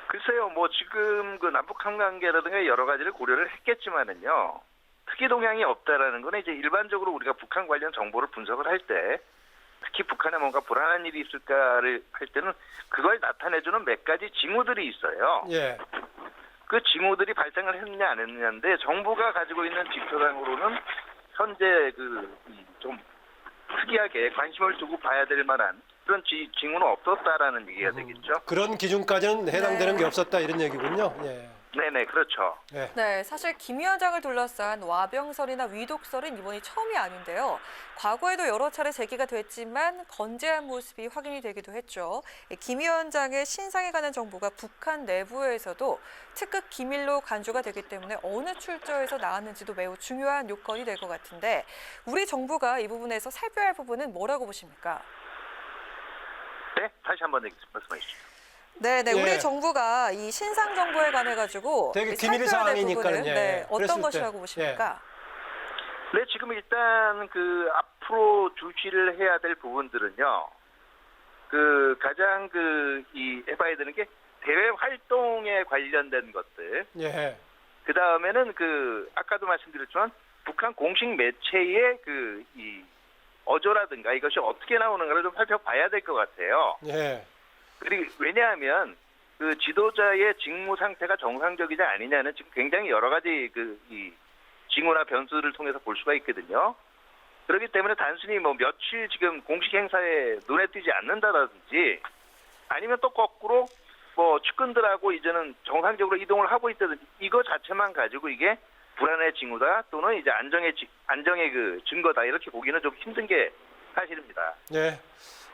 글쎄요, 뭐 지금 남북 한관계라든가 여러 가지를 고려를 했겠지만은요. 특이 동향이 없다라는 거는 이제 일반적으로 우리가 북한 관련 정보를 분석을 할 때 특히 북한에 뭔가 불안한 일이 있을까를 할 때는 그걸 나타내주는 몇 가지 징후들이 있어요. 예. 그 징후들이 발생을 했느냐 안 했느냐인데 정부가 가지고 있는 지표상으로는 현재 좀 특이하게 관심을 두고 봐야 될 만한 그런 징후는 없었다라는 얘기가 되겠죠. 그런 기준까지는 해당되는 게 없었다 이런 얘기군요. 예. 네네, 그렇죠. 예. 네, 사실 김 위원장을 둘러싼 와병설이나 위독설은 이번이 처음이 아닌데요. 과거에도 여러 차례 제기가 됐지만 건재한 모습이 확인이 되기도 했죠. 김 위원장의 신상에 관한 정보가 북한 내부에서도 특급 기밀로 간주가 되기 때문에 어느 출처에서 나왔는지도 매우 중요한 요건이 될 것 같은데 우리 정부가 이 부분에서 살펴야 할 부분은 뭐라고 보십니까? 네, 다시 한번 말씀해 주시죠. 네, 예. 우리 정부가 이 신상 정보에 관해 가지고 되게 기밀 살펴야 될 사항이니까는, 부분은 예. 어떤 그랬을 것이라고 때, 보십니까? 네, 지금 일단 앞으로 주시를 해야 될 부분들은요. 가장 해봐야 되는 게 대외 활동에 관련된 것들. 예. 그 다음에는 아까도 말씀드렸지만 북한 공식 매체의 이 어조라든가 이것이 어떻게 나오는가를 좀 살펴봐야 될 것 같아요. 예. 그리고 왜냐하면 지도자의 직무 상태가 정상적이냐 아니냐는 지금 굉장히 여러 가지 이 징후나 변수를 통해서 볼 수가 있거든요. 그렇기 때문에 단순히 뭐 며칠 지금 공식 행사에 눈에 띄지 않는다든지 아니면 또 거꾸로 뭐 측근들하고 이제는 정상적으로 이동을 하고 있다든지 이거 자체만 가지고 이게 불안의 징후다 또는 이제 안정의 증거다 이렇게 보기는 좀 힘든 게 사실입니다. 네.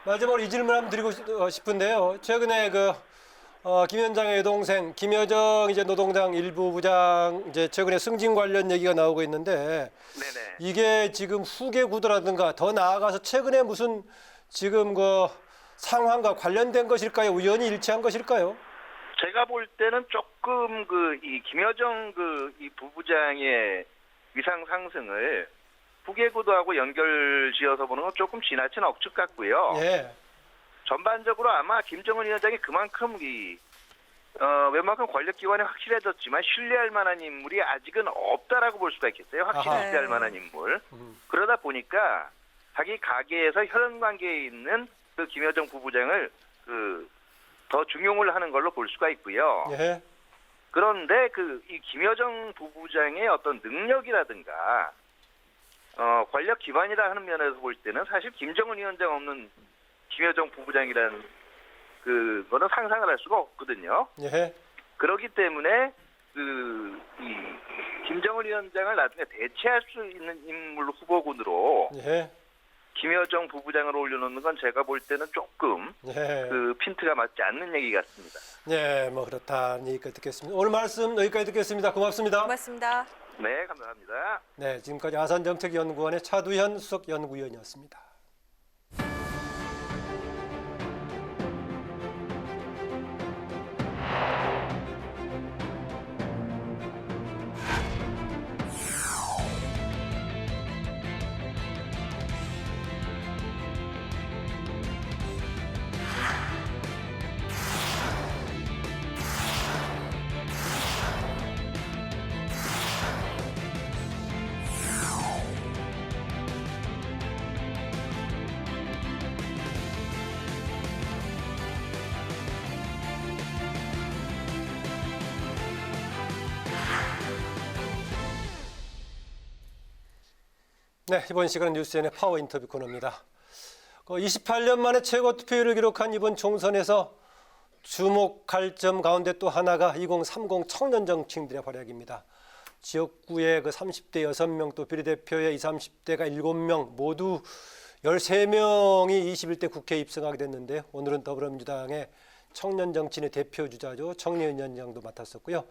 마지막으로 이 질문 한번 드리고 싶은데요. 최근에 김 위원장의 여동생 김여정 이제 노동당 일부 부장 이제 최근에 승진 관련 얘기가 나오고 있는데 네네. 이게 지금 후계 구도라든가 더 나아가서 최근에 무슨 지금 상황과 관련된 것일까요? 우연히 일치한 것일까요? 제가 볼 때는 조금 이 김여정 이 부부장의 위상 상승을 부계구도하고 연결지어서 보는 건 조금 지나친 억측 같고요. 예. 전반적으로 아마 김정은 위원장이 그만큼 웬만큼 권력기관이 확실해졌지만 신뢰할 만한 인물이 아직은 없다라고 볼 수가 있겠어요. 확실히 아하. 신뢰할 만한 인물. 그러다 보니까 자기 가계에서 혈연 관계에 있는 그 김여정 부부장을 더 중용을 하는 걸로 볼 수가 있고요. 예. 그런데 이 김여정 부부장의 어떤 능력이라든가 권력 기반이라 하는 면에서 볼 때는 사실 김정은 위원장 없는 김여정 부부장이라는 그거는 상상을 할 수가 없거든요. 예. 그렇기 때문에 이 김정은 위원장을 나중에 대체할 수 있는 인물 후보군으로 예. 김여정 부부장을 올려놓는 건 제가 볼 때는 조금 예. 핀트가 맞지 않는 얘기 같습니다. 예, 뭐 그렇다는 얘기까지 듣겠습니다. 오늘 말씀 여기까지 듣겠습니다. 고맙습니다. 고맙습니다. 네, 감사합니다. 네, 지금까지 아산정책연구원의 차두현 수석연구위원이었습니다. 네, 이번 시간은 뉴스엔의 파워 인터뷰 코너입니다. 28년 만에 최고 투표율을 기록한 이번 총선에서 주목할 점 가운데 또 하나가 2030 청년 정치인들의 활약입니다. 지역구의 30대 6명 또 비례대표의 20, 30대가 7명 모두 13명이 21대 국회에 입성하게 됐는데 오늘은 더불어민주당의 청년 정치인의 대표주자죠. 청년 위원장도 맡았었고요.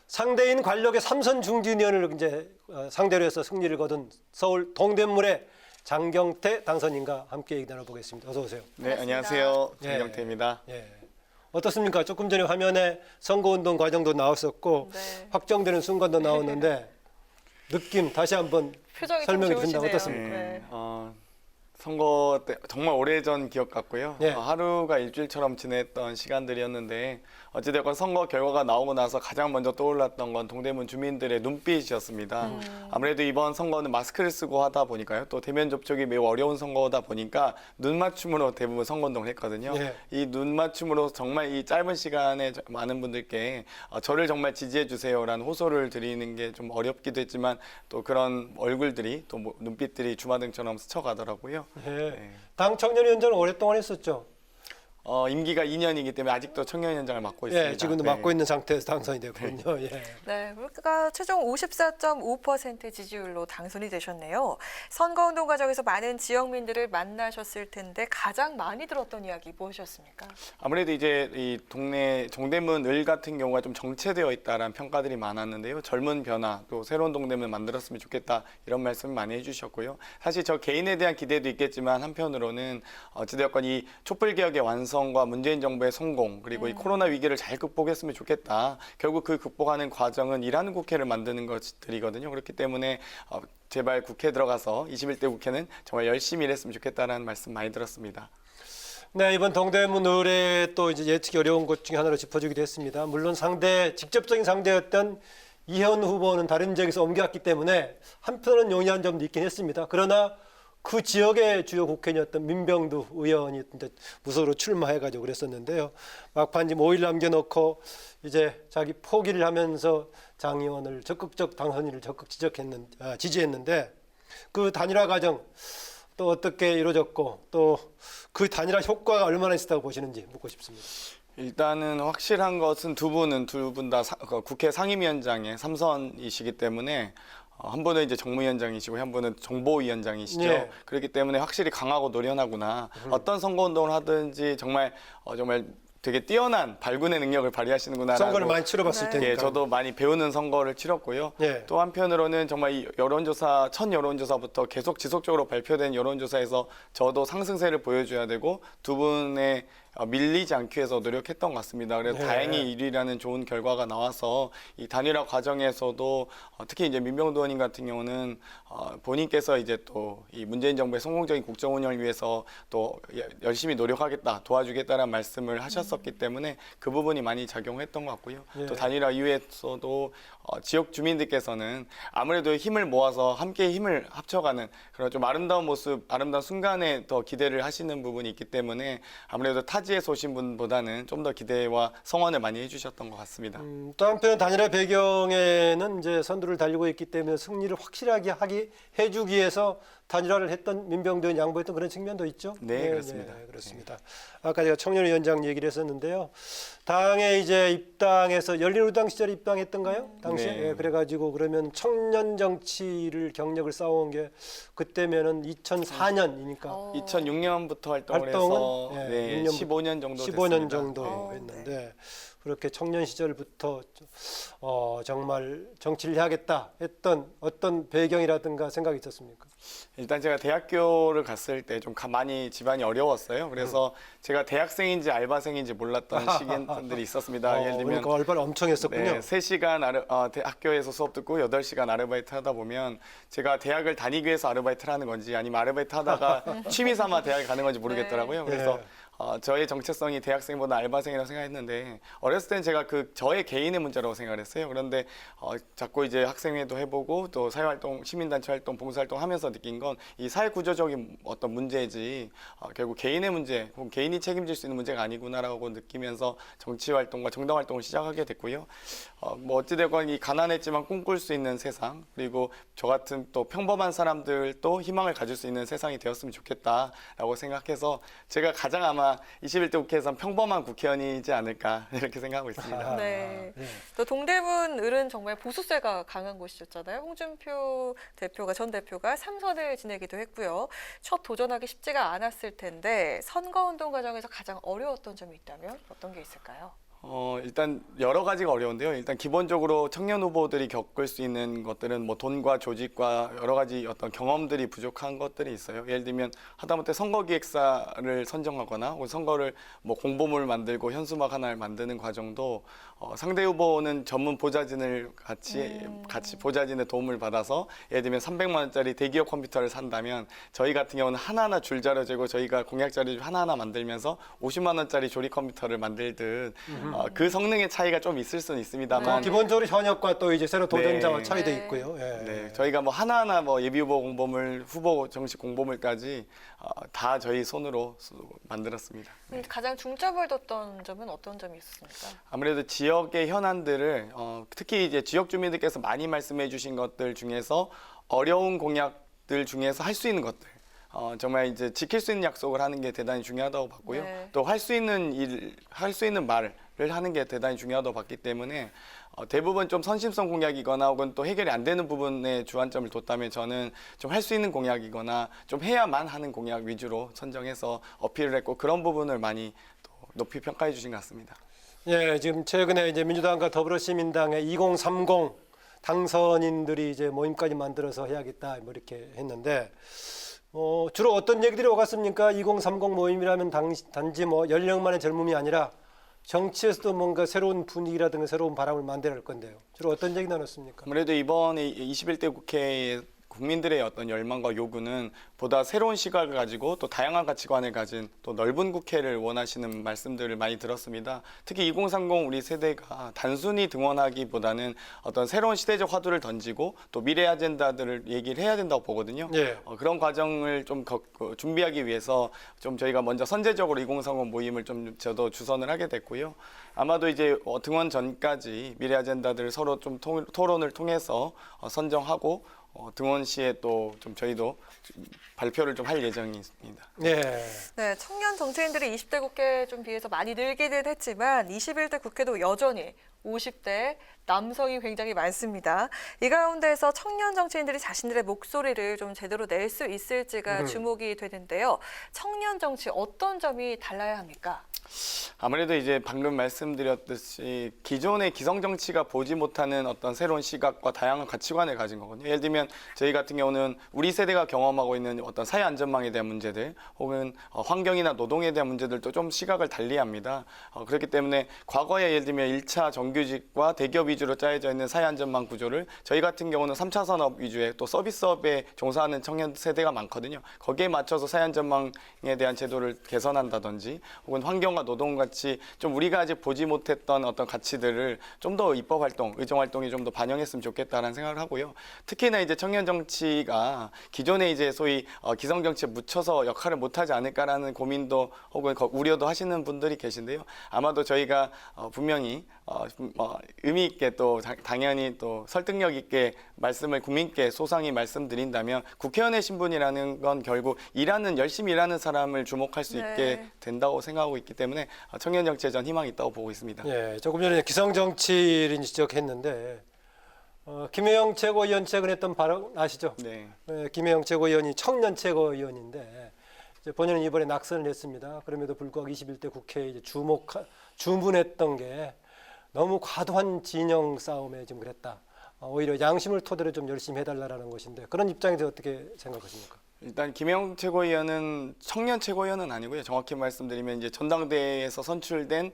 상대인 관력의 삼선 중진위원을 이제 상대로 해서 승리를 거둔 서울 동대문의 장경태 당선인과 함께 얘기 나눠보겠습니다. 어서 오세요. 네, 안녕하세요. 장경태입니다. 예. 어떻습니까? 조금 전에 화면에 선거운동 과정도 나왔었고 네. 확정되는 순간도 나왔는데 느낌 다시 한번 표정이 설명해 좀 주신다면 좋으시네요. 어떻습니까? 네. 선거 때 정말 오래전 기억 같고요. 예. 하루가 일주일처럼 지냈던 시간들이었는데 어찌됐건 선거 결과가 나오고 나서 가장 먼저 떠올랐던 건 동대문 주민들의 눈빛이었습니다. 아무래도 이번 선거는 마스크를 쓰고 하다 보니까요. 또 대면 접촉이 매우 어려운 선거다 보니까 눈 맞춤으로 대부분 선거운동을 했거든요. 예. 이 눈 맞춤으로 정말 이 짧은 시간에 많은 분들께 저를 정말 지지해 주세요라는 호소를 드리는 게 좀 어렵기도 했지만 또 그런 얼굴들이 또 눈빛들이 주마등처럼 스쳐가더라고요. 예. 네. 당 청년위원장을 오랫동안 했었죠. 임기가 2년이기 때문에 아직도 청년위원장을 맡고 있습니다. 예, 지금도 네. 맡고 있는 상태에서 당선이 됐군요. 예. 네, 그러니까 최종 54.5% 지지율로 당선이 되셨네요. 선거운동 과정에서 많은 지역민들을 만나셨을 텐데 가장 많이 들었던 이야기 무엇이었습니까? 아무래도 이제 이 동네 정대문 을 같은 경우가 좀 정체되어 있다라는 평가들이 많았는데요. 젊은 변화, 또 새로운 동대문을 만들었으면 좋겠다 이런 말씀 많이 해주셨고요. 사실 저 개인에 대한 기대도 있겠지만 한편으로는 어찌되었건 이 촛불 개혁의 완성과 문재인 정부의 성공 그리고 이 코로나 위기를 잘 극복했으면 좋겠다. 결국 그 극복하는 과정은 일하는 국회를 만드는 것들이거든요. 그렇기 때문에 제발 국회에 들어가서 21대 국회는 정말 열심히 일했으면 좋겠다는 말씀 많이 들었습니다. 네, 이번 동대문 의뢰 또 이제 예측이 어려운 것 중에 하나로 짚어주기도 했습니다. 물론 직접적인 상대였던 이현 후보는 다른 지역에서 옮겨왔기 때문에 한편으로는 용이한 점도 있긴 했습니다. 그러나 그 지역의 주요 국회의원이었던 민병두 의원이 이제 무소로 출마해가지고 그랬었는데요. 막판 지금 5일 남겨놓고 이제 자기 포기를 하면서 장 의원을 적극적 당선인을 적극 지지했는데 그 단일화 과정 또 어떻게 이루어졌고 또 그 단일화 효과가 얼마나 있었다고 보시는지 묻고 싶습니다. 일단은 확실한 것은 두 분 다 국회 상임위원장의 3선이시기 때문에 한 분은 이제 정무위원장이시고 한 분은 정보위원장이시죠. 네. 그렇기 때문에 확실히 강하고 노련하구나. 어떤 선거운동을 하든지 정말 되게 뛰어난 발군의 능력을 발휘하시는구나. 선거를 많이 치러봤을 테니까. 예, 저도 많이 배우는 선거를 치렀고요. 예. 또 한편으로는 정말 이 첫 여론조사부터 계속 지속적으로 발표된 여론조사에서 저도 상승세를 보여줘야 되고 두 분의 밀리지 않기 위해서 노력했던 것 같습니다. 그래서 네. 다행히 1위라는 좋은 결과가 나와서 이 단일화 과정에서도 특히 이제 민병도 의원님 같은 경우는 본인께서 이제 또 이 문재인 정부의 성공적인 국정 운영을 위해서 또 열심히 노력하겠다, 도와주겠다라는 말씀을 하셨었기 때문에 그 부분이 많이 작용했던 것 같고요. 예. 또 단일화 이후에서도 지역 주민들께서는 아무래도 힘을 모아서 함께 힘을 합쳐가는 그런 좀 아름다운 모습, 아름다운 순간에 더 기대를 하시는 부분이 있기 때문에 아무래도 타지에서 오신 분보다는 좀 더 기대와 성원을 많이 해주셨던 것 같습니다. 또 한편 단일화 배경에는 이제 선두를 달리고 있기 때문에 승리를 확실하게 해주기 위해서 단일화를 했던 민병도 양보했던 그런 측면도 있죠. 네, 그렇습니다. 네, 그렇습니다. 아까 제가 청년위원장 얘기를 했었는데요. 당에 이제 입당해서 열린우리당 시절에 입당했던가요? 당시에 네. 그래가지고 그러면 청년 정치를 경력을 쌓아온 게 그때면은 2004년이니까 2006년부터 활동을 활동은 해서 예, 네, 6년부터 15년 정도 15년 됐습니다. 정도 했는데 그렇게 청년 시절부터 정말 정치를 해야겠다 했던 어떤 배경이라든가 생각이 있었습니까? 일단 제가 대학교를 갔을 때 좀 많이 집안이 어려웠어요. 그래서 제가 대학생인지 알바생인지 몰랐던 시기들이 있었습니다. 예를 들면 그러니까 알바를 엄청 했었군요. 네, 3시간 학교에서 수업 듣고 8시간 아르바이트 하다 보면 제가 대학을 다니기 위해서 아르바이트를 하는 건지 아니면 아르바이트 하다가 취미 삼아 대학에 가는 건지 모르겠더라고요. 그래서 네. 저의 정체성이 대학생보다 알바생이라고 생각했는데 어렸을 땐 제가 저의 개인의 문제라고 생각을 했어요. 그런데 자꾸 이제 학생회도 해보고 또 사회활동, 시민단체 활동, 봉사활동 하면서 느낀 건 이 사회 구조적인 어떤 문제지 결국 개인의 문제, 혹은 개인이 책임질 수 있는 문제가 아니구나라고 느끼면서 정치활동과 정당활동을 시작하게 됐고요. 뭐 어찌되건 이 가난했지만 꿈꿀 수 있는 세상, 그리고 저 같은 또 평범한 사람들도 희망을 가질 수 있는 세상이 되었으면 좋겠다라고 생각해서 제가 가장 아마 21대 국회에선 평범한 국회의원이지 않을까 이렇게 생각하고 있습니다. 네. 또 동대문 을은 정말 보수세가 강한 곳이었잖아요. 홍준표 대표가 전 대표가 3선을 지내기도 했고요. 첫 도전하기 쉽지가 않았을 텐데 선거운동 과정에서 가장 어려웠던 점이 있다면 어떤 게 있을까요? 일단 여러 가지가 어려운데요. 일단 기본적으로 청년 후보들이 겪을 수 있는 것들은 뭐 돈과 조직과 여러 가지 어떤 경험들이 부족한 것들이 있어요. 예를 들면 하다못해 선거기획사를 선정하거나 혹은 선거를 뭐 공보물 만들고 현수막 하나를 만드는 과정도 상대 후보는 전문 보좌진을 같이 보좌진의 도움을 받아서 예를 들면 300만 원짜리 대기업 컴퓨터를 산다면 저희 같은 경우는 하나하나 줄자로 재고 저희가 공약 자료 하나하나 만들면서 50만 원짜리 조립 컴퓨터를 만들듯 그 성능의 차이가 좀 있을 수는 있습니다만 기본적으로 현역과 또 이제 새로 도전자와 네. 차이도 있고요. 예. 네, 저희가 뭐 하나하나 뭐 예비 후보 공보물, 후보 정식 공보물까지 다 저희 손으로 만들었습니다. 가장 중점을 뒀던 점은 어떤 점이 있었습니까? 아무래도 지역의 현안들을 특히 이제 지역 주민들께서 많이 말씀해 주신 것들 중에서 어려운 공약들 중에서 할 수 있는 것들 정말 이제 지킬 수 있는 약속을 하는 게 대단히 중요하다고 봤고요. 네. 또 할 수 있는 일, 할 수 있는 말을 하는 게 대단히 중요하다고 봤기 때문에 대부분 좀 선심성 공약이거나 혹은 또 해결이 안 되는 부분에 주안점을 뒀다면 저는 좀 할 수 있는 공약이거나 좀 해야만 하는 공약 위주로 선정해서 어필을 했고 그런 부분을 많이 또 높이 평가해 주신 것 같습니다. 예, 지금 최근에 이제 민주당과 더불어시민당의 2030 당선인들이 이제 모임까지 만들어서 해야겠다 뭐 이렇게 했는데 주로 어떤 얘기들이 오갔습니까? 2030 모임이라면 단지 뭐 연령만의 젊음이 아니라 정치에서도 뭔가 새로운 분위기라든가 새로운 바람을 만들어야 할 건데요. 주로 어떤 얘기 나눴습니까? 아무래도 이번에 21대 국회에 국민들의 어떤 열망과 요구는 보다 새로운 시각을 가지고 또 다양한 가치관을 가진 또 넓은 국회를 원하시는 말씀들을 많이 들었습니다. 특히 2030 우리 세대가 단순히 등원하기보다는 어떤 새로운 시대적 화두를 던지고 또 미래 아젠다들을 얘기를 해야 된다고 보거든요. 예. 그런 과정을 좀 준비하기 위해서 좀 저희가 먼저 선제적으로 2030 모임을 좀 저도 주선을 하게 됐고요. 아마도 이제 등원 전까지 미래 아젠다들을 서로 좀 토론을 통해서 선정하고 등원 시에 또 좀 저희도 발표를 좀 할 예정입니다. 네. 네, 청년 정치인들이 20대 국회에 좀 비해서 많이 늘기는 했지만 21대 국회도 여전히 50대 남성이 굉장히 많습니다. 이 가운데서 청년 정치인들이 자신들의 목소리를 좀 제대로 낼 수 있을지가 주목이 되는데요. 청년 정치 어떤 점이 달라야 합니까? 아무래도 이제 방금 말씀드렸듯이 기존의 기성 정치가 보지 못하는 어떤 새로운 시각과 다양한 가치관을 가진 거거든요. 예를 들면 저희 같은 경우는 우리 세대가 경험하고 있는 어떤 사회 안전망에 대한 문제들 혹은 환경이나 노동에 대한 문제들도 좀 시각을 달리합니다. 그렇기 때문에 과거에 예를 들면 1차 정규직과 대기업 위주로 짜여져 있는 사회 안전망 구조를 저희 같은 경우는 3차 산업 위주의 또 서비스업에 종사하는 청년 세대가 많거든요. 거기에 맞춰서 사회 안전망에 대한 제도를 개선한다든지 혹은 환경과 노동 같이 좀 우리가 아직 보지 못했던 어떤 가치들을 좀 더 입법 활동, 의정 활동이 좀 더 반영했으면 좋겠다라는 생각을 하고요. 특히나 이제 청년 정치가 기존에 이제 소위 기성 정치에 묻혀서 역할을 못하지 않을까라는 고민도 혹은 우려도 하시는 분들이 계신데요. 아마도 저희가 분명히 의미 있게 또 당연히 또 설득력 있게 말씀을 국민께 소상히 말씀드린다면 국회의원의 신분이라는 건 결국 열심히 일하는 사람을 주목할 수 있게 된다고 생각하고 있기 때문에 청년 정치에 전 희망이 있다고 보고 있습니다. 예, 조금 전에 기성 정치를 지적했는데 김혜영 최고위원 최근에 했던 발언 아시죠? 네. 김혜영 최고위원이 청년 최고위원인데 이제 본인은 이번에 낙선을 했습니다. 그럼에도 불구하고 21대 국회에 이제 주문했던 게 너무 과도한 진영 싸움에 좀 그랬다. 오히려 양심을 토대로 좀 열심히 해달라는 것인데 그런 입장에 대해서 어떻게 생각하십니까? 일단 김혜영 최고위원은 청년 최고위원은 아니고요. 정확히 말씀드리면 이제 전당대회에서 선출된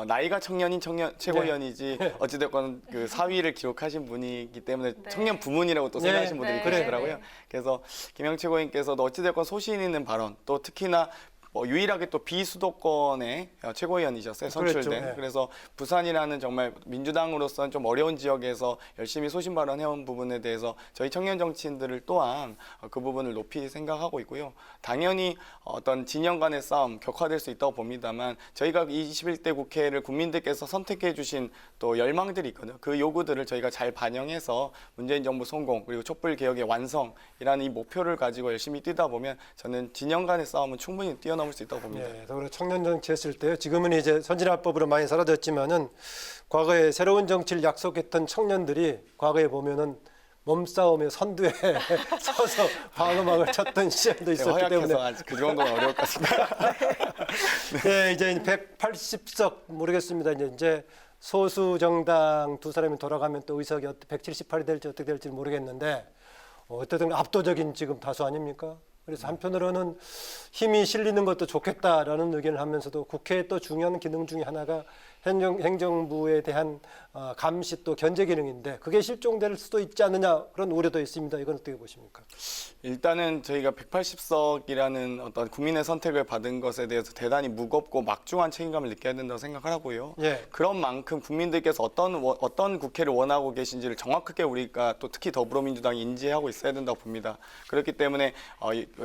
나이가 청년인 최고위원이지 어찌됐건 그 사위를 기록하신 분이기 때문에 청년 부문이라고 또 생각하시는 분들이 계시더라고요. 그래서 김혜영 최고위원께서도 어찌됐건 소신 있는 발언 또 특히나 유일하게 또 비수도권의 최고위원이셨어요. 선출된. 그래서 부산이라는 정말 민주당으로서는 좀 어려운 지역에서 열심히 소신 발언해온 부분에 대해서 저희 청년 정치인들을 또한 그 부분을 높이 생각하고 있고요. 당연히 어떤 진영 간의 싸움 격화될 수 있다고 봅니다만 저희가 21대 국회를 국민들께서 선택해 주신 또 열망들이 있거든요. 그 요구들을 저희가 잘 반영해서 문재인 정부 성공 그리고 촛불 개혁의 완성이라는 이 목표를 가지고 열심히 뛰다 보면 저는 진영 간의 싸움은 충분히 뛰어넘을 수 있다고 봅니다. 네, 더불어 청년 정치했을 때 지금은 이제 선진화법으로 많이 사라졌지만은 과거에 새로운 정치를 약속했던 청년들이 과거에 보면은 몸싸움의 선두에 서서 방어막을 쳤던 시절도 있었기 때문에 아직 그 정도는 어려울 것 같습니다. 네, 이제 180석 모르겠습니다. 이제 소수 정당 두 사람이 돌아가면 또 의석이 178이 될지 어떻게 될지 모르겠는데 어쨌든 압도적인 지금 다수 아닙니까? 그래서 한편으로는 힘이 실리는 것도 좋겠다라는 의견을 하면서도 국회의 또 중요한 기능 중에 하나가 행정부에 대한 감시 또 견제 기능인데 그게 실종될 수도 있지 않느냐 그런 우려도 있습니다. 이건 어떻게 보십니까? 일단은 저희가 180석이라는 어떤 국민의 선택을 받은 것에 대해서 대단히 무겁고 막중한 책임감을 느껴야 된다고 생각을 하고요. 그런 만큼 국민들께서 어떤 국회를 원하고 계신지를 정확하게 우리가 또 특히 더불어민주당이 인지하고 있어야 된다고 봅니다. 그렇기 때문에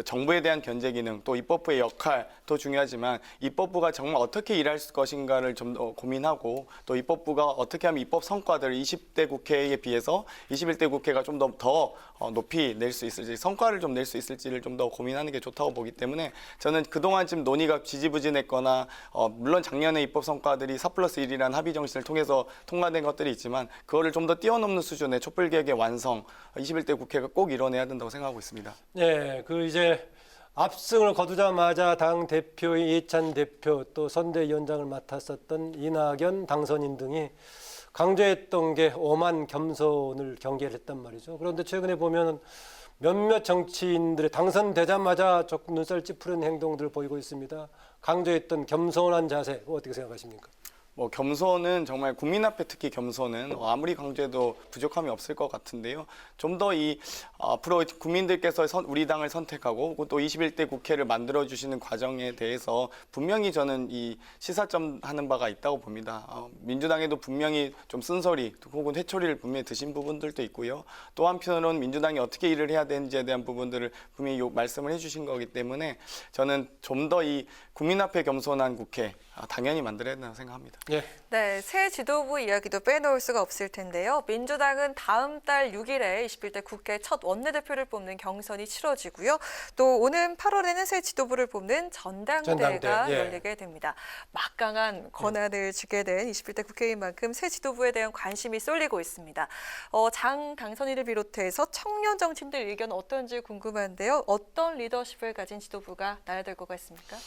정부에 대한 견제 기능 또 입법부의 역할도 중요하지만 입법부가 정말 어떻게 일할 것인가를 좀 더 고민하고 또 입법부가 어떻게 하면 입법 성과들을 20대 국회에 비해서 21대 국회가 좀 더 높이 낼 수 있을지 성과를 좀 낼 수 있을지를 좀 더 고민하는 게 좋다고 보기 때문에 저는 그동안 지금 논의가 지지부진했거나 물론 작년에 입법 성과들이 4+1이라는 합의 정신을 통해서 통과된 것들이 있지만 그거를 좀 더 뛰어넘는 수준의 촛불개혁의 완성 21대 국회가 꼭 이뤄내야 된다고 생각하고 있습니다. 네, 이제 압승을 거두자마자 당 대표인 이해찬 대표 또 선대위원장을 맡았었던 이낙연 당선인 등이 강조했던 게 오만 겸손을 경계를 했단 말이죠. 그런데 최근에 보면 몇몇 정치인들이 당선되자마자 조금 눈살 찌푸른 행동들을 보이고 있습니다. 강조했던 겸손한 자세 어떻게 생각하십니까? 겸손은 정말 국민 앞에 특히 겸손은 아무리 강조해도 부족함이 없을 것 같은데요. 좀 더 앞으로 국민들께서 우리 당을 선택하고 또 21대 국회를 만들어주시는 과정에 대해서 분명히 저는 이 시사점 하는 바가 있다고 봅니다. 민주당에도 분명히 좀 쓴소리 혹은 회초리를 분명히 드신 부분들도 있고요. 또 한편으로는 민주당이 어떻게 일을 해야 되는지에 대한 부분들을 분명히 말씀을 해주신 거기 때문에 저는 좀 더 이 국민 앞에 겸손한 국회 당연히 만들어야 된다고 생각합니다. 예. 네, 새 지도부 이야기도 빼놓을 수가 없을 텐데요. 민주당은 다음 달 6일에 21대 국회 첫 원내대표를 뽑는 경선이 치러지고요. 또 오는 8월에는 새 지도부를 뽑는 전당대회가 예. 열리게 됩니다. 막강한 권한을 주게 된 21대 국회인 만큼 새 지도부에 대한 관심이 쏠리고 있습니다. 장 당선인을 비롯해서 청년 정치인들 의견은 어떤지 궁금한데요. 어떤 리더십을 가진 지도부가 나야 될 것 같습니까?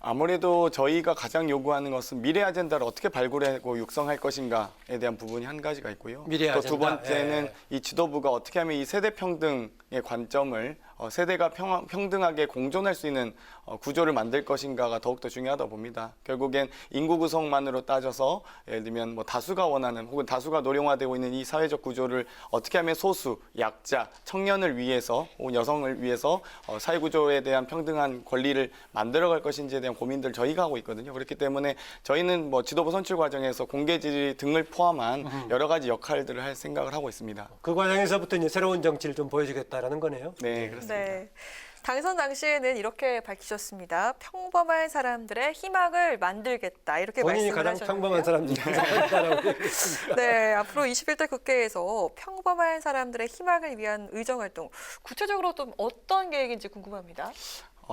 아무래도 저희가 가장 요구하는 것은 미래 아젠다를 어떻게 발굴하고 육성할 것인가에 대한 부분이 한 가지가 있고요. 미래 또 두 아젠다? 번째는 이 지도부가 어떻게 하면 이 세대 평등의 관점을 세대가 평등하게 공존할 수 있는 구조를 만들 것인가가 더욱더 중요하다고 봅니다. 결국엔 인구 구성만으로 따져서 예를 들면 뭐 다수가 원하는 혹은 다수가 노령화되고 있는 이 사회적 구조를 어떻게 하면 소수, 약자, 청년을 위해서 혹은 여성을 위해서 사회 구조에 대한 평등한 권리를 만들어갈 것인지에 대한 고민들 저희가 하고 있거든요. 그렇기 때문에 저희는 뭐 지도부 선출 과정에서 공개 질의 등을 포함한 여러 가지 역할들을 할 생각을 하고 있습니다. 그 과정에서부터 이제 새로운 정치를 좀 보여주겠다라는 거네요. 네, 그렇습니다. 네. 당선 당시에는 이렇게 밝히셨습니다. 평범한 사람들의 희망을 만들겠다. 이렇게 본인이 말씀을 가장 하셨는데요. 평범한 사람 중에 하나라고 얘기했습니다. 네, 앞으로 21대 국회에서 평범한 사람들의 희망을 위한 의정활동, 구체적으로 좀 어떤 계획인지 궁금합니다.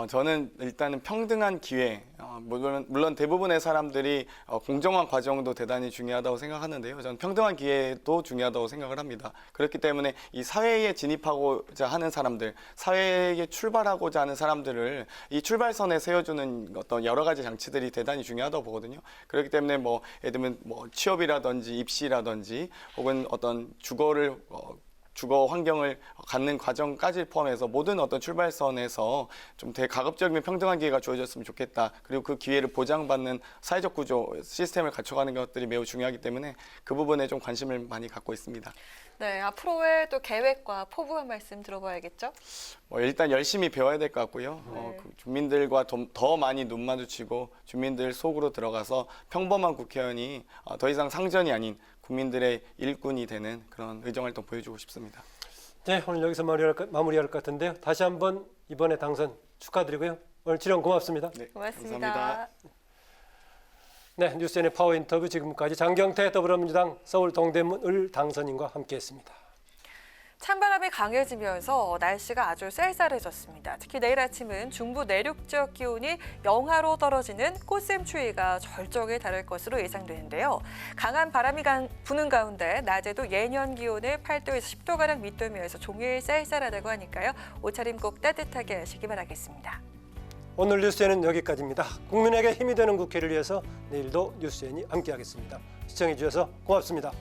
저는 일단은 평등한 기회, 물론 대부분의 사람들이 공정한 과정도 대단히 중요하다고 생각하는데요. 저는 평등한 기회도 중요하다고 생각을 합니다. 그렇기 때문에 이 사회에 진입하고자 하는 사람들, 사회에 출발하고자 하는 사람들을 이 출발선에 세워주는 어떤 여러 가지 장치들이 대단히 중요하다고 보거든요. 그렇기 때문에 뭐 예를 들면 뭐 취업이라든지 입시라든지 혹은 어떤 주거 환경을 갖는 과정까지 포함해서 모든 어떤 출발선에서 좀 가급적이면 평등한 기회가 주어졌으면 좋겠다. 그리고 그 기회를 보장받는 사회적 구조, 시스템을 갖춰가는 것들이 매우 중요하기 때문에 그 부분에 좀 관심을 많이 갖고 있습니다. 네, 앞으로의 또 계획과 포부 한 말씀 들어봐야겠죠? 일단 열심히 배워야 될 것 같고요. 네. 주민들과 더 많이 눈 마주치고 주민들 속으로 들어가서 평범한 국회의원이 더 이상 상전이 아닌 국민들의 일꾼이 되는 그런 의정활동 보여주고 싶습니다. 네, 오늘 여기서 마무리할 것 같은데요. 다시 한번 이번에 당선 축하드리고요. 오늘 출연 고맙습니다. 네, 고맙습니다. 감사합니다. 네, 뉴스N의 파워 인터뷰 지금까지 장경태 더불어민주당 서울 동대문 을 당선인과 함께했습니다. 찬바람이 강해지면서 날씨가 아주 쌀쌀해졌습니다. 특히 내일 아침은 중부 내륙 지역 기온이 영하로 떨어지는 꽃샘추위가 절정에 달할 것으로 예상되는데요. 강한 바람이 부는 가운데 낮에도 예년 기온을 8도에서 10도가량 밑돌면서 종일 쌀쌀하다고 하니까요. 옷차림 꼭 따뜻하게 하시기 바라겠습니다. 오늘 뉴스N은 여기까지입니다. 국민에게 힘이 되는 국회를 위해서 내일도 뉴스N이 함께하겠습니다. 시청해 주셔서 고맙습니다.